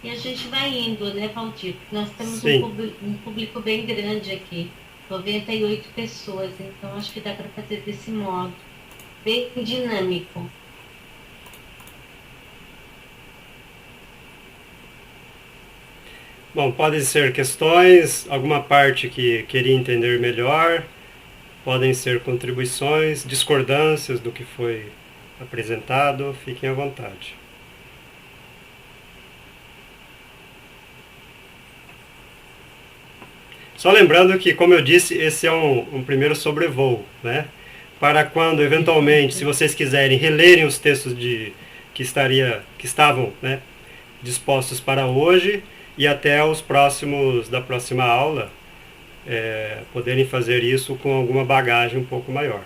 A: e a gente vai indo, né, Valdir? Nós temos um público bem grande aqui, 98 pessoas, então acho que dá para fazer desse modo, bem dinâmico.
B: Bom, podem ser questões, alguma parte que queria entender melhor, podem ser contribuições, discordâncias do que foi apresentado, fiquem à vontade. Só lembrando que, como eu disse, esse é um primeiro sobrevoo, né? Para quando, eventualmente, se vocês quiserem relerem os textos que estavam, né, dispostos para hoje e até os próximos da próxima aula, poderem fazer isso com alguma bagagem um pouco maior.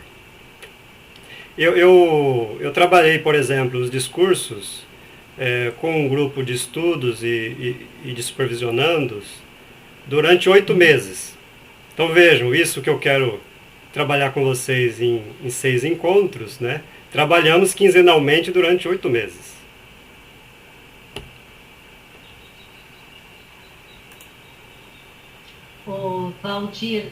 B: Eu trabalhei, por exemplo, os discursos com um grupo de estudos e de supervisionandos durante 8 meses. Então vejam, isso que eu quero trabalhar com vocês em 6 encontros, né? Trabalhamos quinzenalmente durante 8 meses.
A: Ô, Valdir,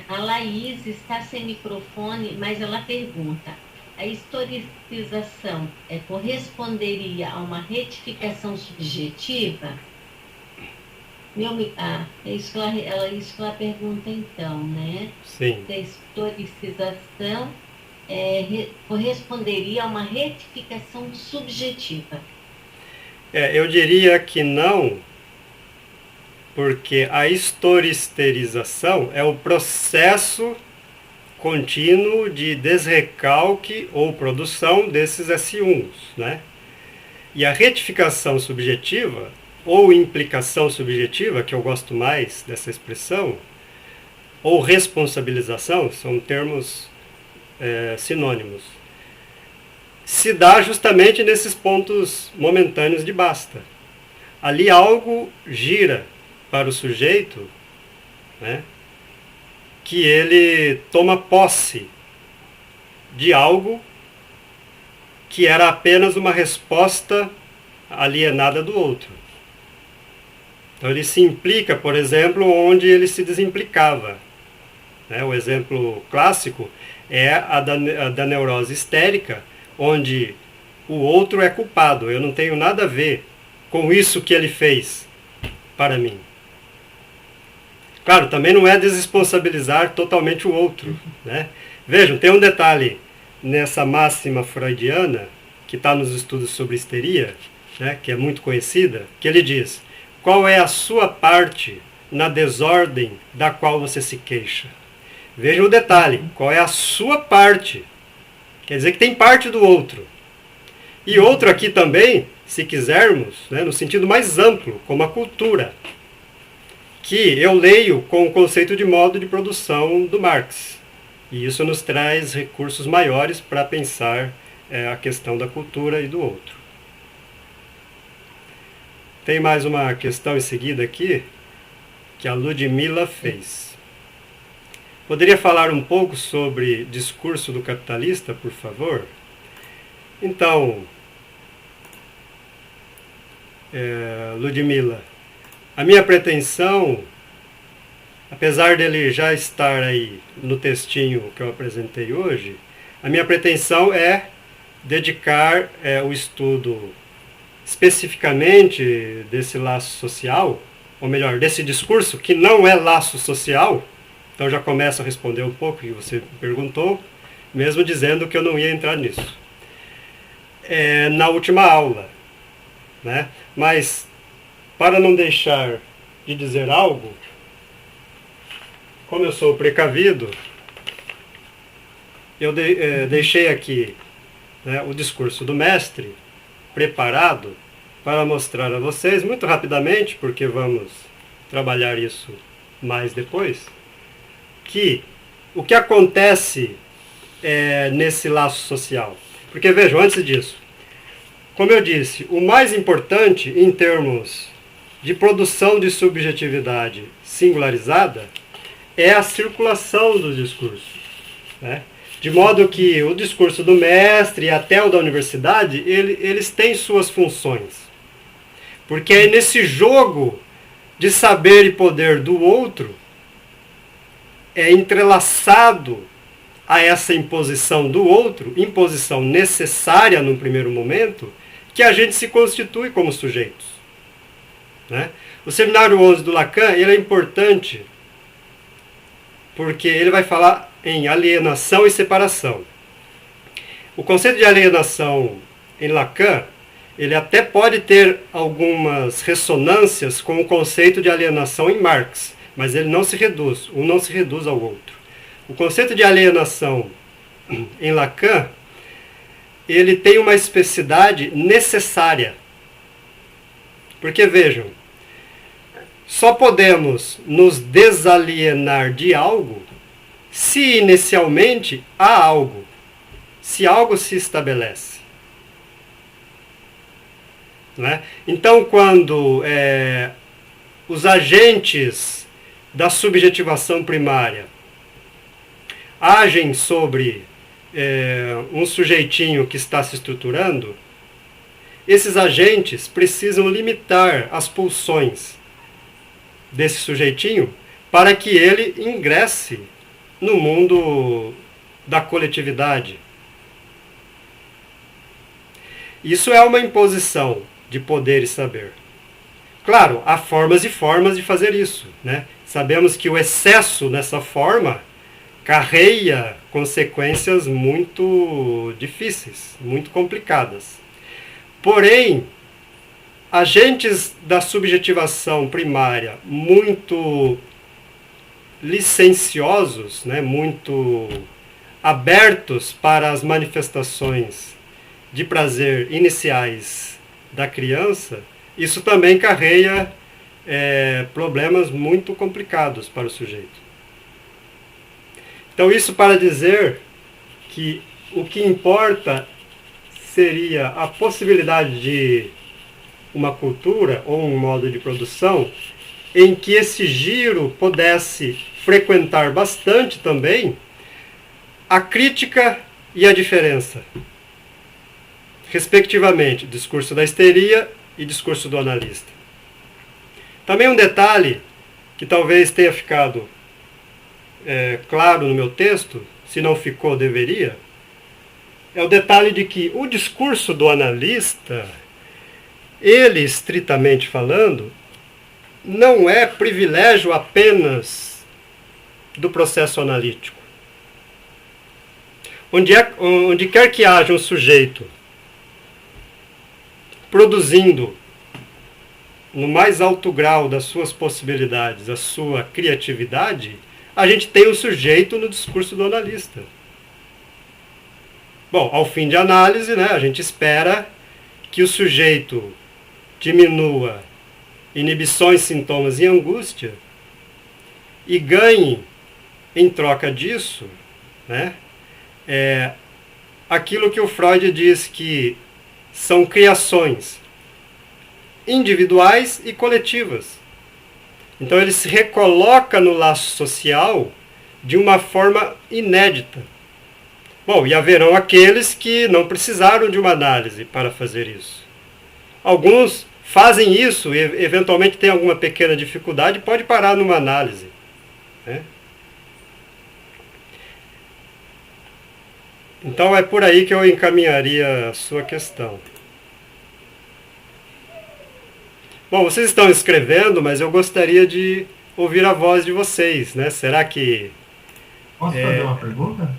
A: a Laís está sem microfone, mas ela pergunta, a historicização corresponderia a uma retificação subjetiva? É isso que ela pergunta então, né?
B: Sim.
A: Se a historicização corresponderia a uma retificação subjetiva.
B: Eu diria que não, porque a historicização é o processo contínuo de desrecalque ou produção desses S1s, né? E a retificação subjetiva, ou implicação subjetiva, que eu gosto mais dessa expressão, ou responsabilização, são termos sinônimos, se dá justamente nesses pontos momentâneos de basta. Ali algo gira para o sujeito, né, que ele toma posse de algo que era apenas uma resposta alienada do outro. Então ele se implica, por exemplo, onde ele se desimplicava. Né? O exemplo clássico é a da neurose histérica, onde o outro é culpado. Eu não tenho nada a ver com isso que ele fez para mim. Claro, também não é desresponsabilizar totalmente o outro. Né? Vejam, tem um detalhe nessa máxima freudiana, que está nos estudos sobre histeria, né, que é muito conhecida, que ele diz: qual é a sua parte na desordem da qual você se queixa? Vejam o detalhe, qual é a sua parte? Quer dizer que tem parte do outro. E outro aqui também, se quisermos, né, no sentido mais amplo, como a cultura, que eu leio com o conceito de modo de produção do Marx. E isso nos traz recursos maiores para pensar a questão da cultura e do outro. Tem mais uma questão em seguida aqui, que a Ludmila fez. Poderia falar um pouco sobre discurso do capitalista, por favor? Então, Ludmila, a minha pretensão, apesar dele já estar aí no textinho que eu apresentei hoje, a minha pretensão é dedicar o estudo especificamente desse laço social, ou melhor, desse discurso que não é laço social. Então já começo a responder um pouco o que você perguntou, mesmo dizendo que eu não ia entrar nisso. na última aula, né? Mas, para não deixar de dizer algo, como eu sou precavido, eu deixei aqui, né, o discurso do mestre preparado para mostrar a vocês, muito rapidamente, porque vamos trabalhar isso mais depois, que o que acontece nesse laço social. Porque vejam, antes disso, como eu disse, o mais importante em termos de produção de subjetividade singularizada é a circulação dos discursos, né? De modo que o discurso do mestre e até o da universidade, eles têm suas funções. Porque é nesse jogo de saber e poder do outro, entrelaçado a essa imposição do outro, imposição necessária num primeiro momento, que a gente se constitui como sujeitos, né? O seminário 11 do Lacan, ele é importante porque ele vai falar em alienação e separação. O conceito de alienação em Lacan, ele até pode ter algumas ressonâncias com o conceito de alienação em Marx, mas ele não se reduz, um não se reduz ao outro. O conceito de alienação em Lacan, ele tem uma especificidade necessária. Porque vejam, só podemos nos desalienar de algo se inicialmente há algo, se algo se estabelece. Né? Então, quando os agentes da subjetivação primária agem sobre um sujeitinho que está se estruturando, esses agentes precisam limitar as pulsões desse sujeitinho para que ele ingresse no mundo da coletividade. Isso é uma imposição de poder e saber. Claro, há formas e formas de fazer isso, né? Sabemos que o excesso nessa forma carrega consequências muito difíceis, muito complicadas. Porém, agentes da subjetivação primária muito licenciosos, né, muito abertos para as manifestações de prazer iniciais da criança, isso também carrega problemas muito complicados para o sujeito. Então, isso para dizer que o que importa seria a possibilidade de uma cultura ou um modo de produção em que esse giro pudesse frequentar bastante também a crítica e a diferença, respectivamente, discurso da histeria e discurso do analista. Também um detalhe que talvez tenha ficado claro no meu texto, se não ficou, deveria, é o detalhe de que o discurso do analista, ele, estritamente falando, não é privilégio apenas do processo analítico. Onde quer que haja um sujeito produzindo no mais alto grau das suas possibilidades a sua criatividade, a gente tem um sujeito no discurso do analista. Bom, ao fim de análise, né, a gente espera que o sujeito diminua inibições, sintomas e angústia e ganhe, em troca disso, né, aquilo que o Freud diz que são criações individuais e coletivas. Então ele se recoloca no laço social de uma forma inédita. Bom, e haverão aqueles que não precisaram de uma análise para fazer isso. Alguns fazem isso e eventualmente tem alguma pequena dificuldade, pode parar numa análise, né? Então é por aí que eu encaminharia a sua questão. Bom, vocês estão escrevendo, mas eu gostaria de ouvir a voz de vocês, né? Será que...
D: Posso fazer uma pergunta?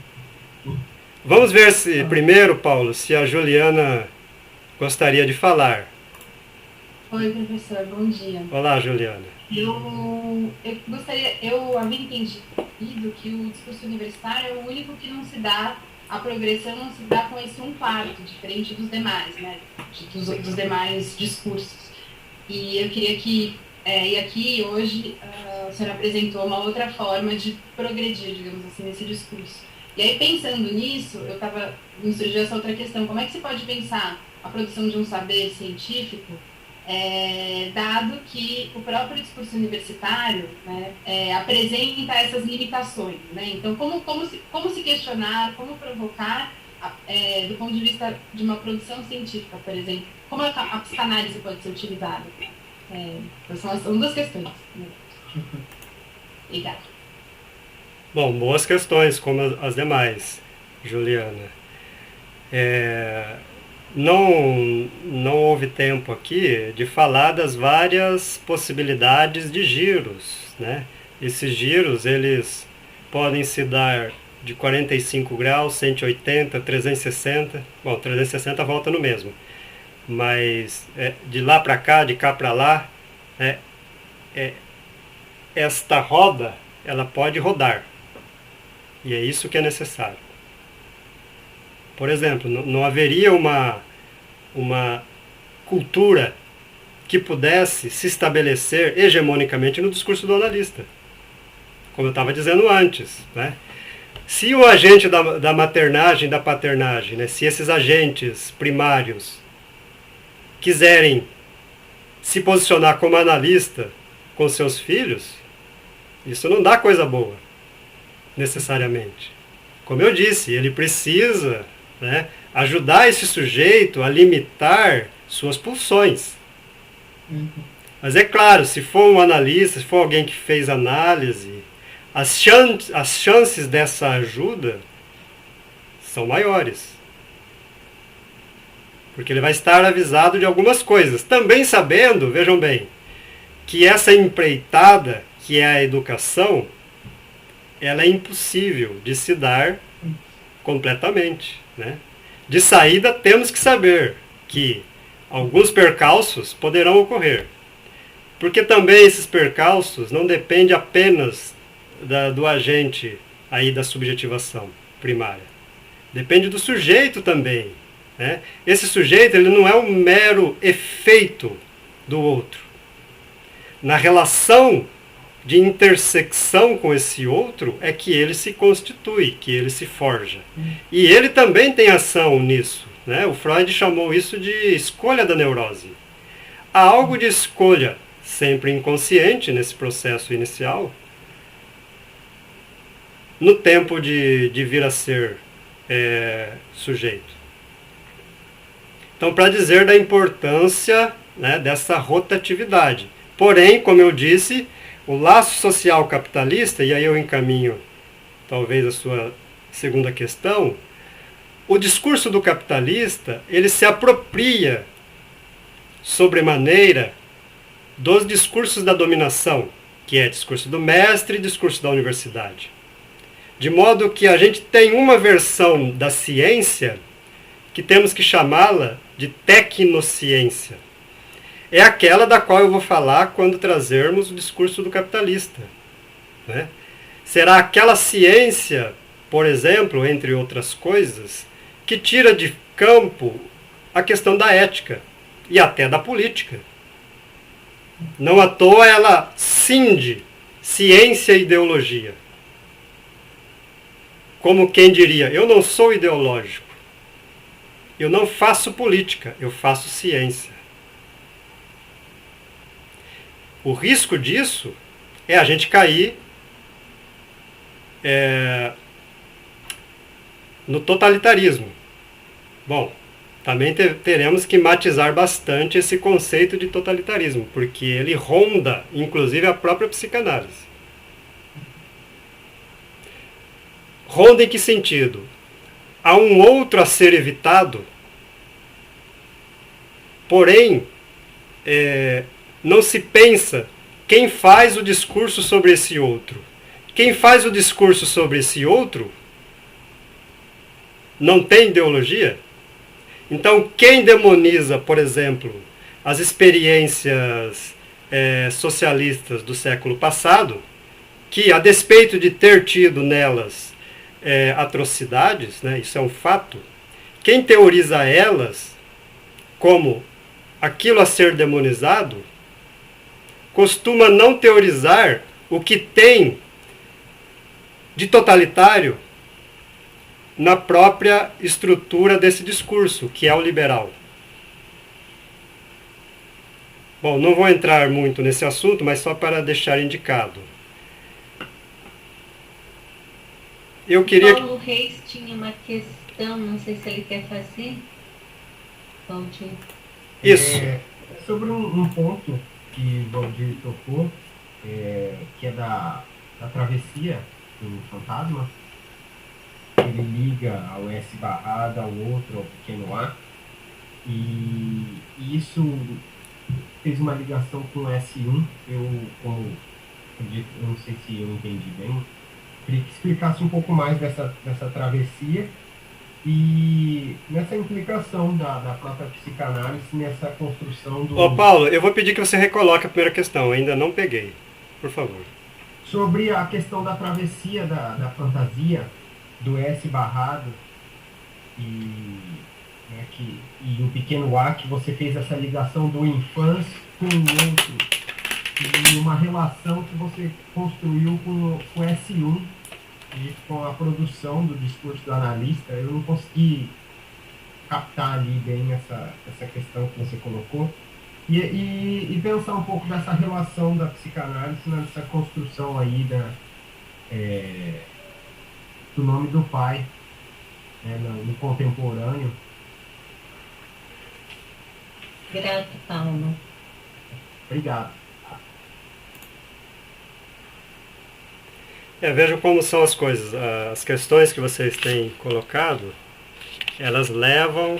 B: Vamos ver se primeiro, Paulo, se a Juliana gostaria de falar.
D: Oi, professor, bom dia.
B: Olá, Juliana.
D: Eu havia entendido que o discurso universitário é o único que não se dá, a progressão não se dá com esse 1/4, diferente dos demais, né? Dos demais discursos. E eu queria que, e aqui hoje, a senhora apresentou uma outra forma de progredir, digamos assim, nesse discurso. E aí, pensando nisso, me surgiu essa outra questão: como é que se pode pensar a produção de um saber científico, dado que o próprio discurso universitário, né, apresenta essas limitações, né? Então, como se questionar, como provocar, do ponto de vista de uma produção científica, por exemplo, como a psicanálise pode ser utilizada? São duas questões. Né? Obrigada.
B: Bom, boas questões, como as demais, Juliana. Não houve tempo aqui de falar das várias possibilidades de giros, né? Esses giros, eles podem se dar de 45 graus, 180, 360. Bom, 360 volta no mesmo. Mas de lá para cá, de cá para lá, esta roda, ela pode rodar. E é isso que é necessário. Por exemplo, não haveria uma cultura que pudesse se estabelecer hegemonicamente no discurso do analista. Como eu estava dizendo antes, né? Se o agente da maternagem, da paternagem, né, se esses agentes primários quiserem se posicionar como analista com seus filhos, isso não dá coisa boa, necessariamente. Como eu disse, ele precisa, né, ajudar esse sujeito a limitar suas pulsões. Mas é claro, se for um analista, se for alguém que fez análise, as chances dessa ajuda são maiores. Porque ele vai estar avisado de algumas coisas. Também sabendo, vejam bem, que essa empreitada, que é a educação, ela é impossível de se dar completamente, né? De saída, temos que saber que alguns percalços poderão ocorrer. Porque também esses percalços não dependem apenas do agente aí da subjetivação primária. Depende do sujeito também, né? Esse sujeito, ele não é um mero efeito do outro. Na relação de intersecção com esse outro é que ele se constitui, que ele se forja. E ele também tem ação nisso, né? O Freud chamou isso de escolha da neurose. Há algo de escolha, sempre inconsciente nesse processo inicial, no tempo de vir a ser sujeito. Então, para dizer da importância, né, dessa rotatividade. Porém, como eu disse, o laço social capitalista, e aí eu encaminho talvez a sua segunda questão, o discurso do capitalista, ele se apropria sobremaneira dos discursos da dominação, que é discurso do mestre e discurso da universidade. De modo que a gente tem uma versão da ciência que temos que chamá-la de tecnociência. É aquela da qual eu vou falar quando trazermos o discurso do capitalista, né? Será aquela ciência, por exemplo, entre outras coisas, que tira de campo a questão da ética e até da política. Não à toa ela cinde ciência e ideologia. Como quem diria, eu não sou ideológico, eu não faço política, eu faço ciência. O risco disso é a gente cair no totalitarismo. Bom, também teremos que matizar bastante esse conceito de totalitarismo, porque ele ronda, inclusive, a própria psicanálise. Ronda em que sentido? Há um outro a ser evitado, porém, não se pensa quem faz o discurso sobre esse outro. Quem faz o discurso sobre esse outro não tem ideologia? Então, quem demoniza, por exemplo, as experiências socialistas do século passado, que, a despeito de ter tido nelas atrocidades, né, isso é um fato, quem teoriza elas como aquilo a ser demonizado, costuma não teorizar o que tem de totalitário na própria estrutura desse discurso, que é o liberal. Bom, não vou entrar muito nesse assunto, mas só para deixar indicado. Eu queria...
A: Paulo Reis tinha uma questão, não sei se ele quer fazer. Valdir.
B: Isso.
E: Sobre um ponto que o Valdir tocou, que é da travessia do fantasma, ele liga ao S barrado, ao outro, ao pequeno a, e isso fez uma ligação com o S1. Eu não sei se eu entendi bem, queria que explicasse um pouco mais dessa travessia e nessa implicação da própria psicanálise, nessa construção do...
B: Ô Paulo, eu vou pedir que você recoloque a primeira questão, ainda não peguei, por favor.
E: Sobre a questão da travessia da fantasia, do S barrado e o pequeno A, que você fez essa ligação do infância com o outro, e uma relação que você construiu com o S1 e com a produção do discurso do analista. Eu não consegui captar ali bem essa questão que você colocou e pensar um pouco dessa relação da psicanálise nessa construção aí do nome do pai, né, no contemporâneo.
A: Grato, Paulo.
E: Obrigado.
B: Vejam como são as coisas. As questões que vocês têm colocado, elas levam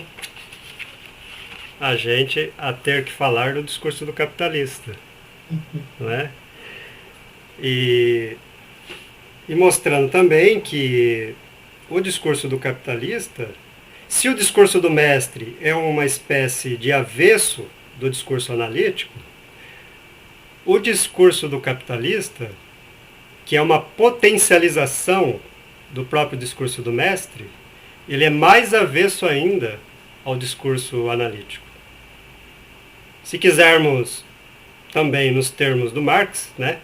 B: a gente a ter que falar do discurso do capitalista. Não é? E mostrando também que o discurso do capitalista, se o discurso do mestre é uma espécie de avesso do discurso analítico, o discurso do capitalista, que é uma potencialização do próprio discurso do mestre, ele é mais avesso ainda ao discurso analítico. Se quisermos também nos termos do Marx, né,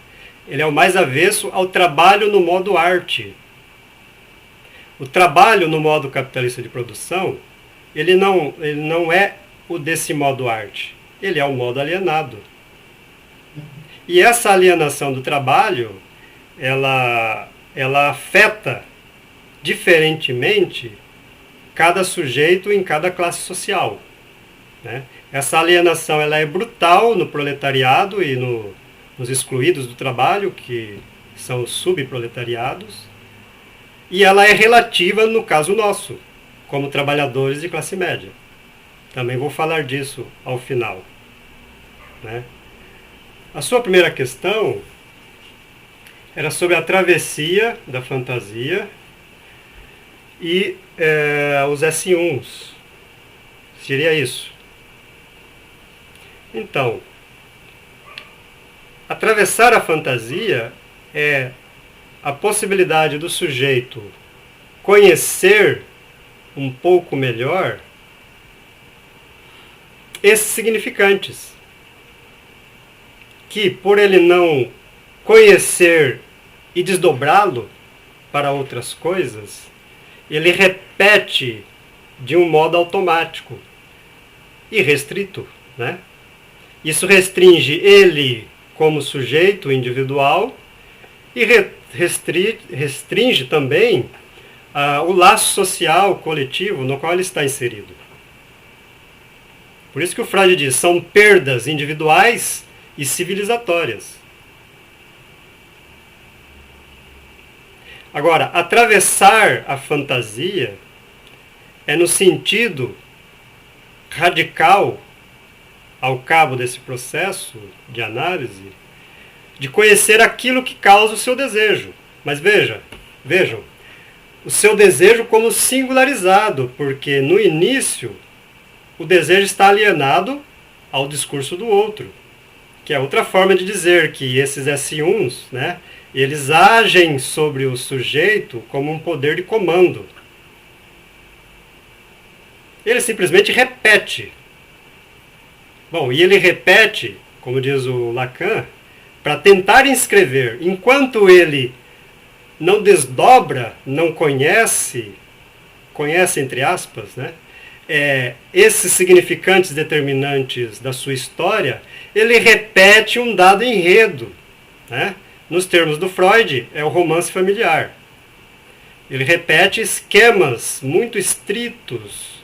B: ele é o mais avesso ao trabalho no modo arte. O trabalho no modo capitalista de produção, ele não é o desse modo arte. Ele é o modo alienado. E essa alienação do trabalho, ela afeta diferentemente cada sujeito em cada classe social, né? Essa alienação ela é brutal no proletariado e nos excluídos do trabalho, que são os subproletariados, e ela é relativa no caso nosso, como trabalhadores de classe média. Também vou falar disso ao final, né? A sua primeira questão era sobre a travessia da fantasia e os S1s. Seria isso. Então, atravessar a fantasia é a possibilidade do sujeito conhecer um pouco melhor esses significantes, que por ele não conhecer e desdobrá-lo para outras coisas, ele repete de um modo automático e restrito, né? Isso restringe ele como sujeito individual e restringe também o laço social coletivo no qual ele está inserido. Por isso que o Freud diz, são perdas individuais e civilizatórias. Agora, atravessar a fantasia é no sentido radical, ao cabo desse processo de análise, de conhecer aquilo que causa o seu desejo. Mas vejam, o seu desejo como singularizado, porque no início o desejo está alienado ao discurso do outro, que é outra forma de dizer que esses S1s, né, eles agem sobre o sujeito como um poder de comando. Ele simplesmente repete. Bom, e ele repete, como diz o Lacan, para tentar inscrever. Enquanto ele não desdobra, não conhece entre aspas, né, esses significantes determinantes da sua história, ele repete um dado enredo, né? Nos termos do Freud, é o romance familiar. Ele repete esquemas muito estritos,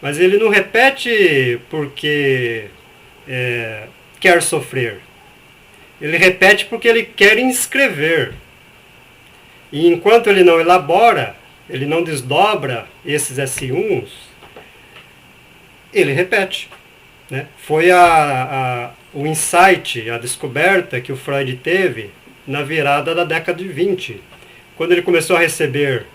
B: mas ele não repete porque quer sofrer. Ele repete porque ele quer inscrever. E enquanto ele não elabora, ele não desdobra esses S1s, ele repete. Né? Foi o insight, a descoberta que o Freud teve na virada da década de 20, quando ele começou a receber,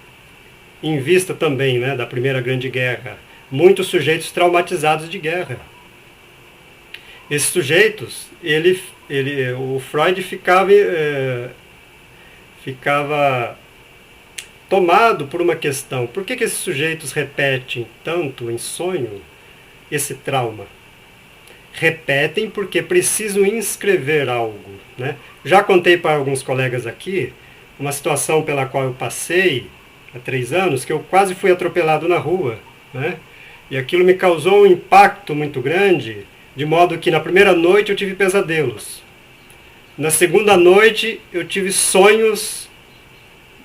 B: em vista também, né, da Primeira Grande Guerra, muitos sujeitos traumatizados de guerra. Esses sujeitos, o Freud ficava tomado por uma questão. Por que esses sujeitos repetem tanto em sonho esse trauma? Repetem porque precisam inscrever algo. Né? Já contei para alguns colegas aqui uma situação pela qual eu passei há 3 anos, que eu quase fui atropelado na rua. Né? E aquilo me causou um impacto muito grande, de modo que na primeira noite eu tive pesadelos. Na segunda noite eu tive sonhos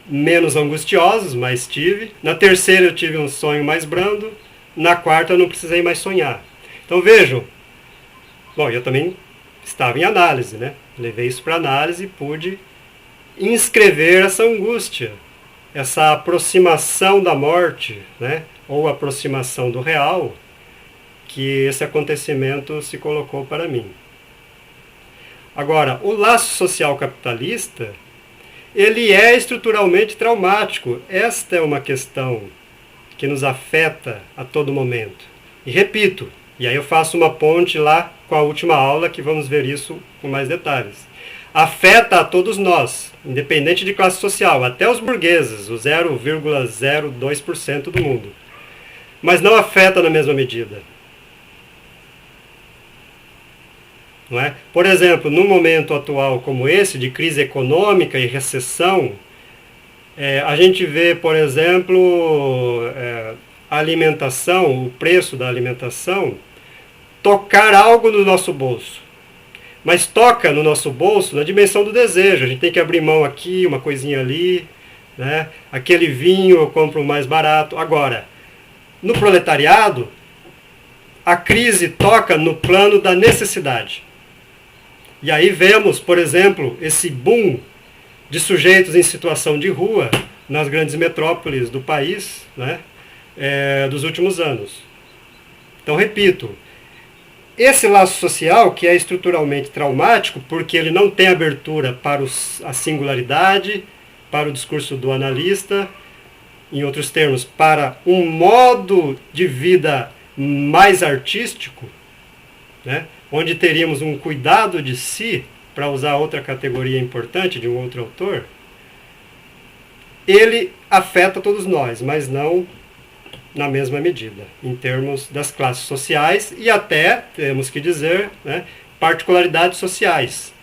B: menos angustiosos, mas tive. Na terceira eu tive um sonho mais brando. Na quarta eu não precisei mais sonhar. Então vejam, bom, eu também estava em análise, né? Levei isso para análise e pude inscrever essa angústia, essa aproximação da morte, né? Ou aproximação do real, que esse acontecimento se colocou para mim. Agora, o laço social capitalista, ele é estruturalmente traumático. Esta é uma questão que nos afeta a todo momento. E repito, e aí eu faço uma ponte lá com a última aula, que vamos ver isso com mais detalhes. Afeta a todos nós, independente de classe social, até os burgueses, o 0,02% do mundo. Mas não afeta na mesma medida. Não é? Por exemplo, num momento atual como esse, de crise econômica e recessão, a gente vê, por exemplo, a alimentação, o preço da alimentação, tocar algo no nosso bolso. Mas toca no nosso bolso na dimensão do desejo. A gente tem que abrir mão aqui, uma coisinha ali, né? Aquele vinho eu compro mais barato. Agora, no proletariado, a crise toca no plano da necessidade. E aí vemos, por exemplo, esse boom de sujeitos em situação de rua nas grandes metrópoles do país, né, dos últimos anos. Então, repito, esse laço social, que é estruturalmente traumático, porque ele não tem abertura para a singularidade, para o discurso do analista, em outros termos, para um modo de vida mais artístico, né, onde teríamos um cuidado de si, para usar outra categoria importante de um outro autor, ele afeta todos nós, mas não na mesma medida, em termos das classes sociais e até, temos que dizer, né, particularidades sociais.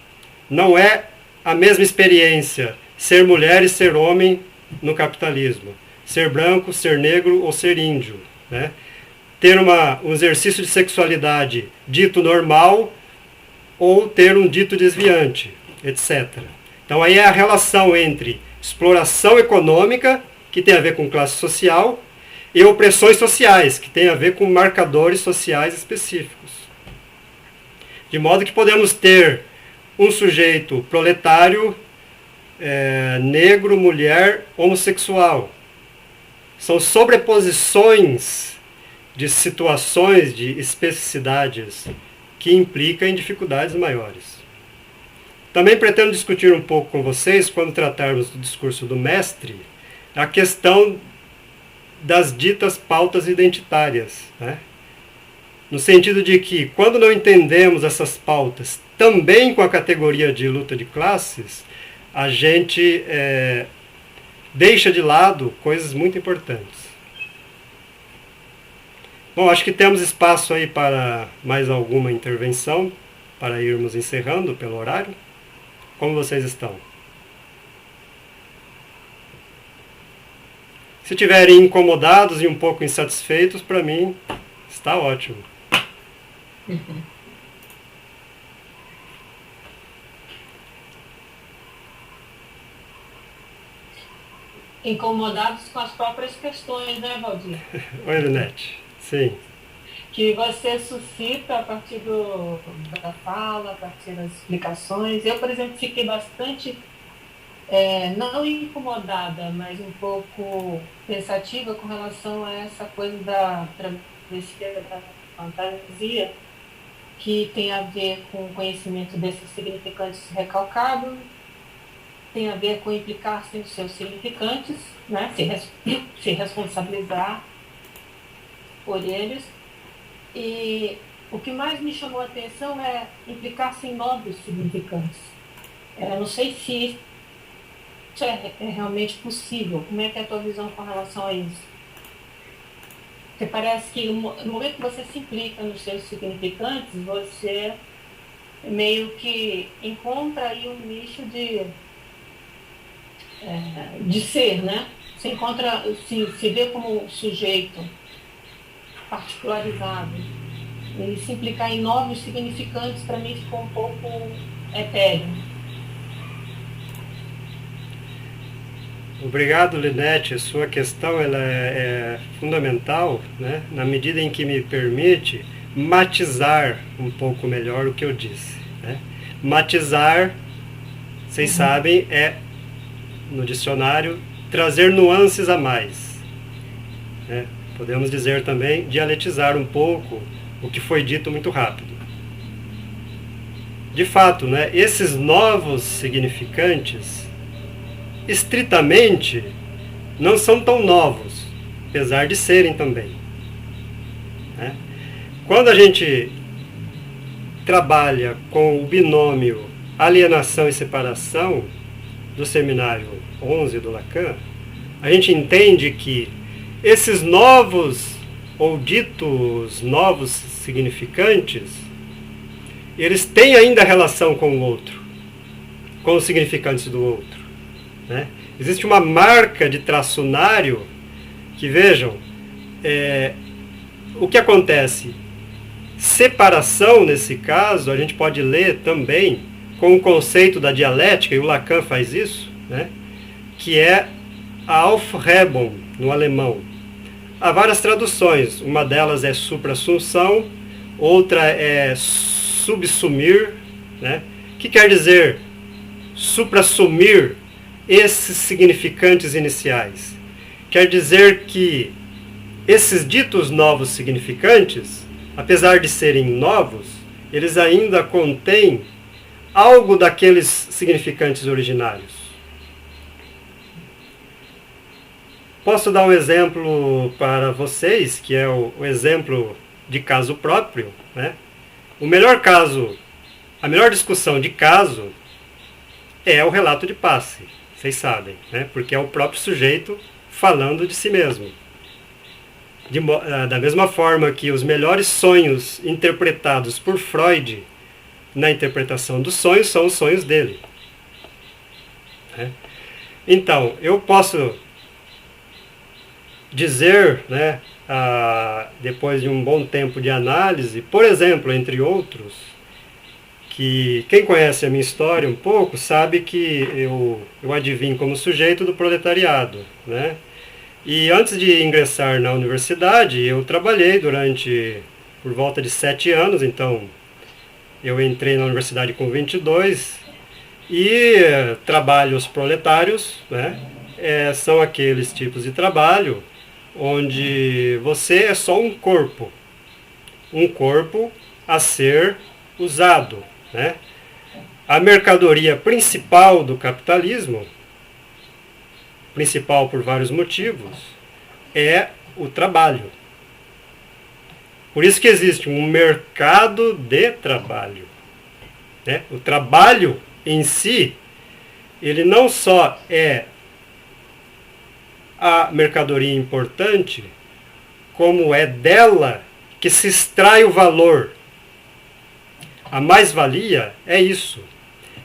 B: Não é a mesma experiência ser mulher e ser homem no capitalismo, ser branco, ser negro ou ser índio, né? Ter um exercício de sexualidade dito normal ou ter um dito desviante, etc. Então aí é a relação entre exploração econômica, que tem a ver com classe social, e opressões sociais, que tem a ver com marcadores sociais específicos. De modo que podemos ter um sujeito proletário, negro, mulher, homossexual. São sobreposições de situações, de especificidades, que implicam em dificuldades maiores. Também pretendo discutir um pouco com vocês, quando tratarmos do discurso do mestre, a questão das ditas pautas identitárias, né? No sentido de que, quando não entendemos essas pautas também com a categoria de luta de classes, a gente deixa de lado coisas muito importantes. Bom, acho que temos espaço aí para mais alguma intervenção, para irmos encerrando pelo horário. Como vocês estão? Se estiverem incomodados e um pouco insatisfeitos, para mim está ótimo.
A: Incomodados com as próprias questões, né, Valdir?
B: Oi, Linete. Sim.
A: Que você suscita a partir da fala, a partir das explicações. Eu, por exemplo, fiquei bastante, não incomodada, mas um pouco pensativa com relação a essa coisa da travessia da fantasia, que tem a ver com o conhecimento desses significantes recalcados, tem a ver com implicar-se nos seus significantes, né? se responsabilizar por eles. E o que mais me chamou a atenção é implicar-se em novos significantes. Eu não sei se isso é realmente possível. Como é que é a tua visão com relação a isso? Porque parece que no momento que você se implica nos seus significantes, você meio que encontra aí um nicho de ser, né? Você encontra, se vê como sujeito particularizado. E se implicar em novos significantes, para mim, ficou um pouco etéreo.
B: Obrigado, Linete. A sua questão ela é fundamental, né? Na medida em que me permite matizar um pouco melhor o que eu disse, né? Matizar, vocês sabem, é, no dicionário, trazer nuances a mais, né? Podemos dizer também dialetizar um pouco o que foi dito muito rápido. De fato, né, esses novos significantes, estritamente, não são tão novos, apesar de serem também, né? Quando a gente trabalha com o binômio alienação e separação do seminário 11 do Lacan, a gente entende que esses novos, ou ditos novos significantes, eles têm ainda relação com o outro, com os significantes do outro, né? Existe uma marca de traçunário que, vejam, o que acontece? Separação, nesse caso, a gente pode ler também com o conceito da dialética, e o Lacan faz isso, né? Que é a Aufhebung, no alemão. Há várias traduções, uma delas é suprassunção, outra é subsumir, né? Que quer dizer suprassumir esses significantes iniciais. Quer dizer que esses ditos novos significantes, apesar de serem novos, eles ainda contêm algo daqueles significantes originários. Posso dar um exemplo para vocês, que é o exemplo de caso próprio, né? O melhor caso, a melhor discussão de caso é o relato de passe, vocês sabem, né? Porque é o próprio sujeito falando de si mesmo. Da mesma forma que os melhores sonhos interpretados por Freud na interpretação dos sonhos são os sonhos dele, né? Então, eu posso dizer, né, depois de um bom tempo de análise, por exemplo, entre outros, que quem conhece a minha história um pouco sabe que eu advim como sujeito do proletariado, né? E antes de ingressar na universidade, eu trabalhei por volta de 7 anos, então eu entrei na universidade com 22, e trabalhos proletários, né, são aqueles tipos de trabalho onde você é só um corpo a ser usado, né? A mercadoria principal do capitalismo principal por vários motivos, é o trabalho. Por isso que existe um mercado de trabalho, né? O trabalho em si, ele não só é a mercadoria importante, como é dela que se extrai o valor. A mais-valia é isso.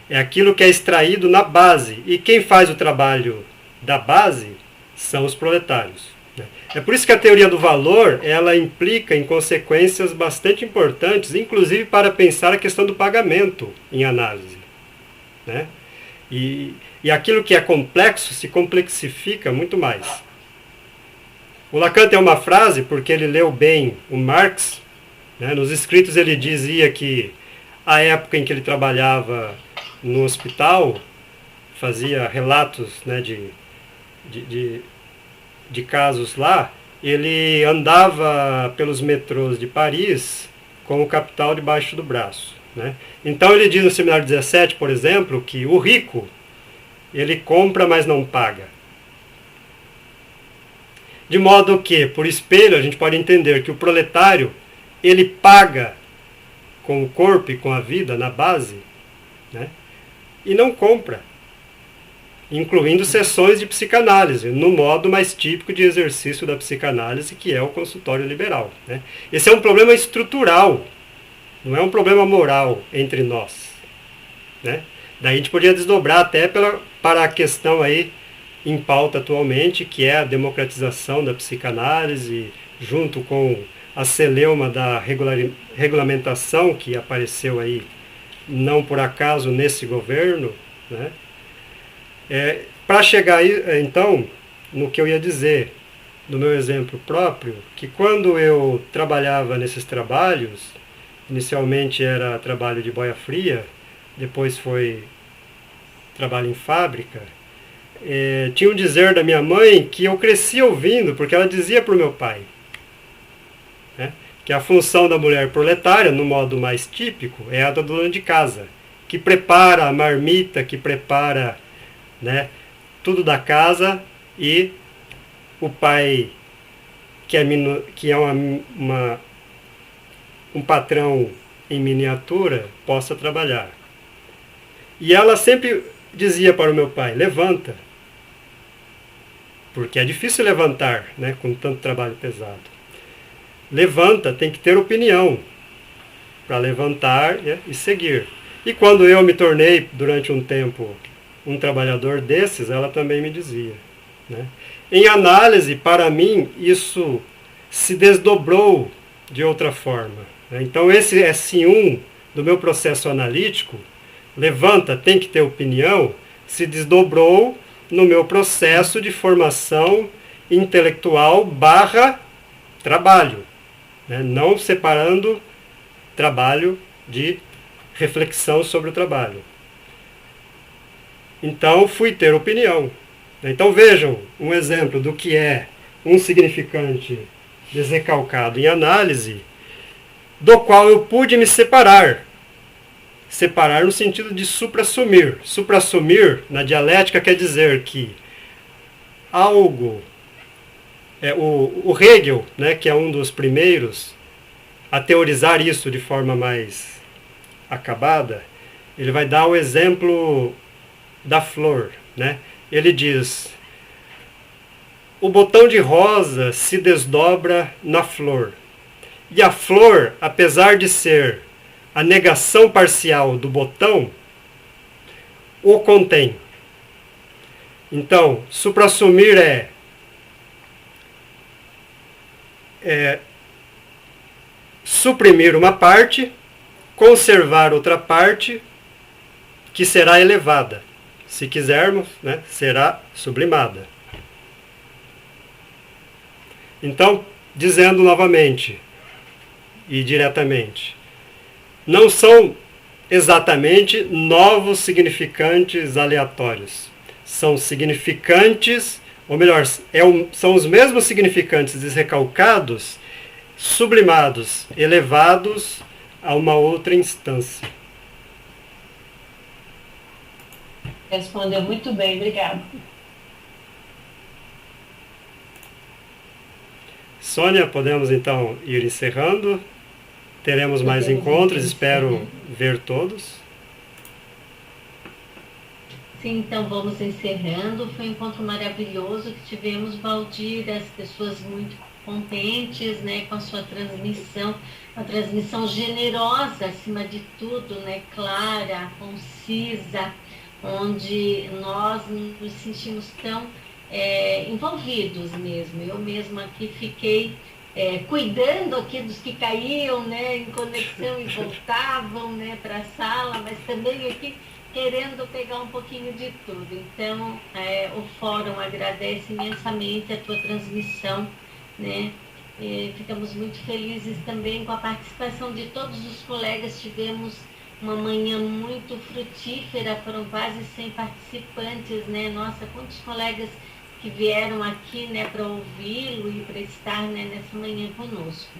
B: É aquilo que é extraído na base. E quem faz o trabalho da base são os proletários. É por isso que a teoria do valor, ela implica em consequências bastante importantes, inclusive para pensar a questão do pagamento em análise, né? E aquilo que é complexo se complexifica muito mais. O Lacan tem uma frase, porque ele leu bem o Marx, né? Nos escritos ele dizia que a época em que ele trabalhava no hospital, fazia relatos, né, de casos lá, ele andava pelos metrôs de Paris com o Capital debaixo do braço, né? Então ele diz no Seminário 17, por exemplo, que o rico, ele compra, mas não paga. De modo que, por espelho, a gente pode entender que o proletário, ele paga com o corpo e com a vida na base, né? E não compra, incluindo sessões de psicanálise, no modo mais típico de exercício da psicanálise, que é o consultório liberal, né? Esse é um problema estrutural, não é um problema moral entre nós, né? Daí a gente podia desdobrar até para a questão aí em pauta atualmente, que é a democratização da psicanálise, junto com a celeuma da regulamentação que apareceu aí, não por acaso, nesse governo, né? Para chegar aí, então, no que eu ia dizer, no meu exemplo próprio, que quando eu trabalhava nesses trabalhos, inicialmente era trabalho de boia fria, depois foi trabalho em fábrica, tinha um dizer da minha mãe que eu cresci ouvindo, porque ela dizia para o meu pai, né, que a função da mulher proletária, no modo mais típico, é a da dona de casa, que prepara a marmita, que prepara, né, tudo da casa, e o pai, que é um patrão em miniatura, possa trabalhar. E ela sempre dizia para o meu pai, levanta, porque é difícil levantar, né, com tanto trabalho pesado. Levanta, tem que ter opinião para levantar, né, e seguir. E quando eu me tornei, durante um tempo, um trabalhador desses, ela também me dizia, né? Em análise, para mim, isso se desdobrou de outra forma, né? Então esse S1 do meu processo analítico, levanta, tem que ter opinião, se desdobrou no meu processo de formação intelectual / trabalho, né? Não separando trabalho de reflexão sobre o trabalho. Então fui ter opinião. Então vejam um exemplo do que é um significante desrecalcado em análise, do qual eu pude me separar. Separar no sentido de suprassumir. Suprassumir, na dialética, quer dizer que algo... o Hegel, né, que é um dos primeiros a teorizar isso de forma mais acabada, ele vai dar o exemplo da flor, né? Ele diz: o botão de rosa se desdobra na flor. E a flor, apesar de ser a negação parcial do botão, o contém. Então, suprassumir é suprimir uma parte, conservar outra parte, que será elevada. Se quisermos, né, será sublimada. Então, dizendo novamente e diretamente, não são exatamente novos significantes aleatórios. São significantes, ou melhor, são os mesmos significantes desrecalcados, sublimados, elevados a uma outra instância.
A: Respondeu muito bem, obrigado.
B: Sônia, podemos então ir encerrando. Teremos mais encontros, espero ver todos.
A: Sim, então vamos encerrando. Foi um encontro maravilhoso que tivemos, Valdir, as pessoas muito contentes, né, com a sua transmissão, uma transmissão generosa, acima de tudo, né, clara, concisa, onde nós nos sentimos tão envolvidos mesmo. Eu mesma aqui fiquei cuidando aqui dos que caíam, né, em conexão e voltavam, né, para a sala, mas também aqui querendo pegar um pouquinho de tudo. Então, o Fórum agradece imensamente a tua transmissão, né? Ficamos muito felizes também com a participação de todos os colegas. Tivemos uma manhã muito frutífera, foram quase 100 participantes, né? Nossa, quantos colegas que vieram aqui, né, para ouvi-lo e para estar, né, nessa manhã conosco.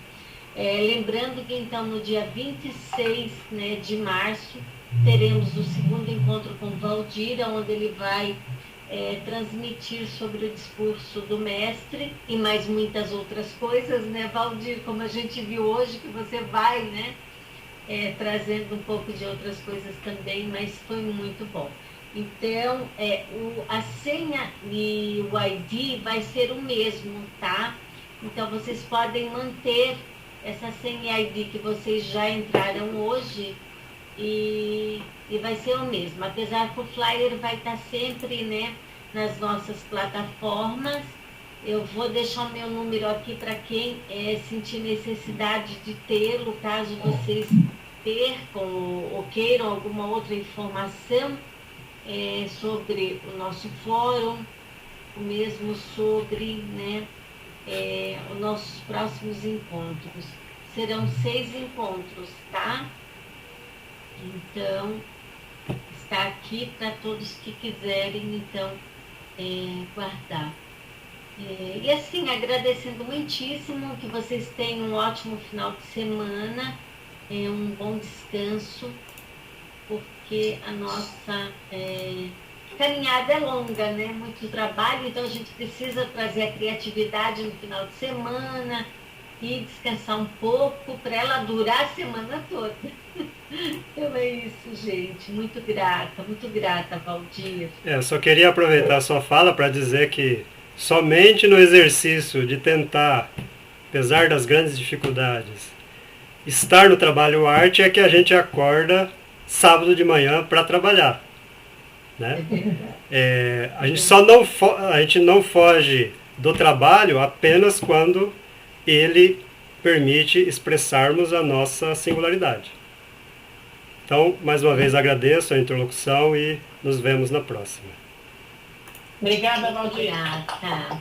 A: Lembrando que, então, no dia 26, né, de março, teremos o segundo encontro com Valdir, onde ele vai transmitir sobre o discurso do mestre e mais muitas outras coisas, né, Valdir? Como a gente viu hoje, que você vai, né, trazendo um pouco de outras coisas também, mas foi muito bom. Então, a senha e o ID vai ser o mesmo, tá? Então, vocês podem manter essa senha e ID que vocês já entraram hoje, e vai ser o mesmo, apesar que o flyer vai estar sempre, né, nas nossas plataformas. Eu vou deixar o meu número aqui para quem sentir necessidade de tê-lo, caso vocês percam ou queiram alguma outra informação sobre o nosso fórum, o mesmo sobre, né, os nossos próximos encontros. Serão 6 encontros, tá? Então, está aqui para todos que quiserem, então, guardar. E assim, agradecendo muitíssimo, que vocês tenham um ótimo final de semana, um bom descanso, porque a nossa caminhada é longa, né? Muito trabalho, então a gente precisa trazer a criatividade no final de semana e descansar um pouco para ela durar a semana toda. Então é isso, gente. Muito grata, Valdir.
B: Eu só queria aproveitar a sua fala para dizer que somente no exercício de tentar, apesar das grandes dificuldades, estar no trabalho arte é que a gente acorda sábado de manhã para trabalhar, né? A gente não foge do trabalho apenas quando ele permite expressarmos a nossa singularidade. Então, mais uma vez agradeço a interlocução e nos vemos na próxima.
D: Obrigada, Valdir.
A: Grata.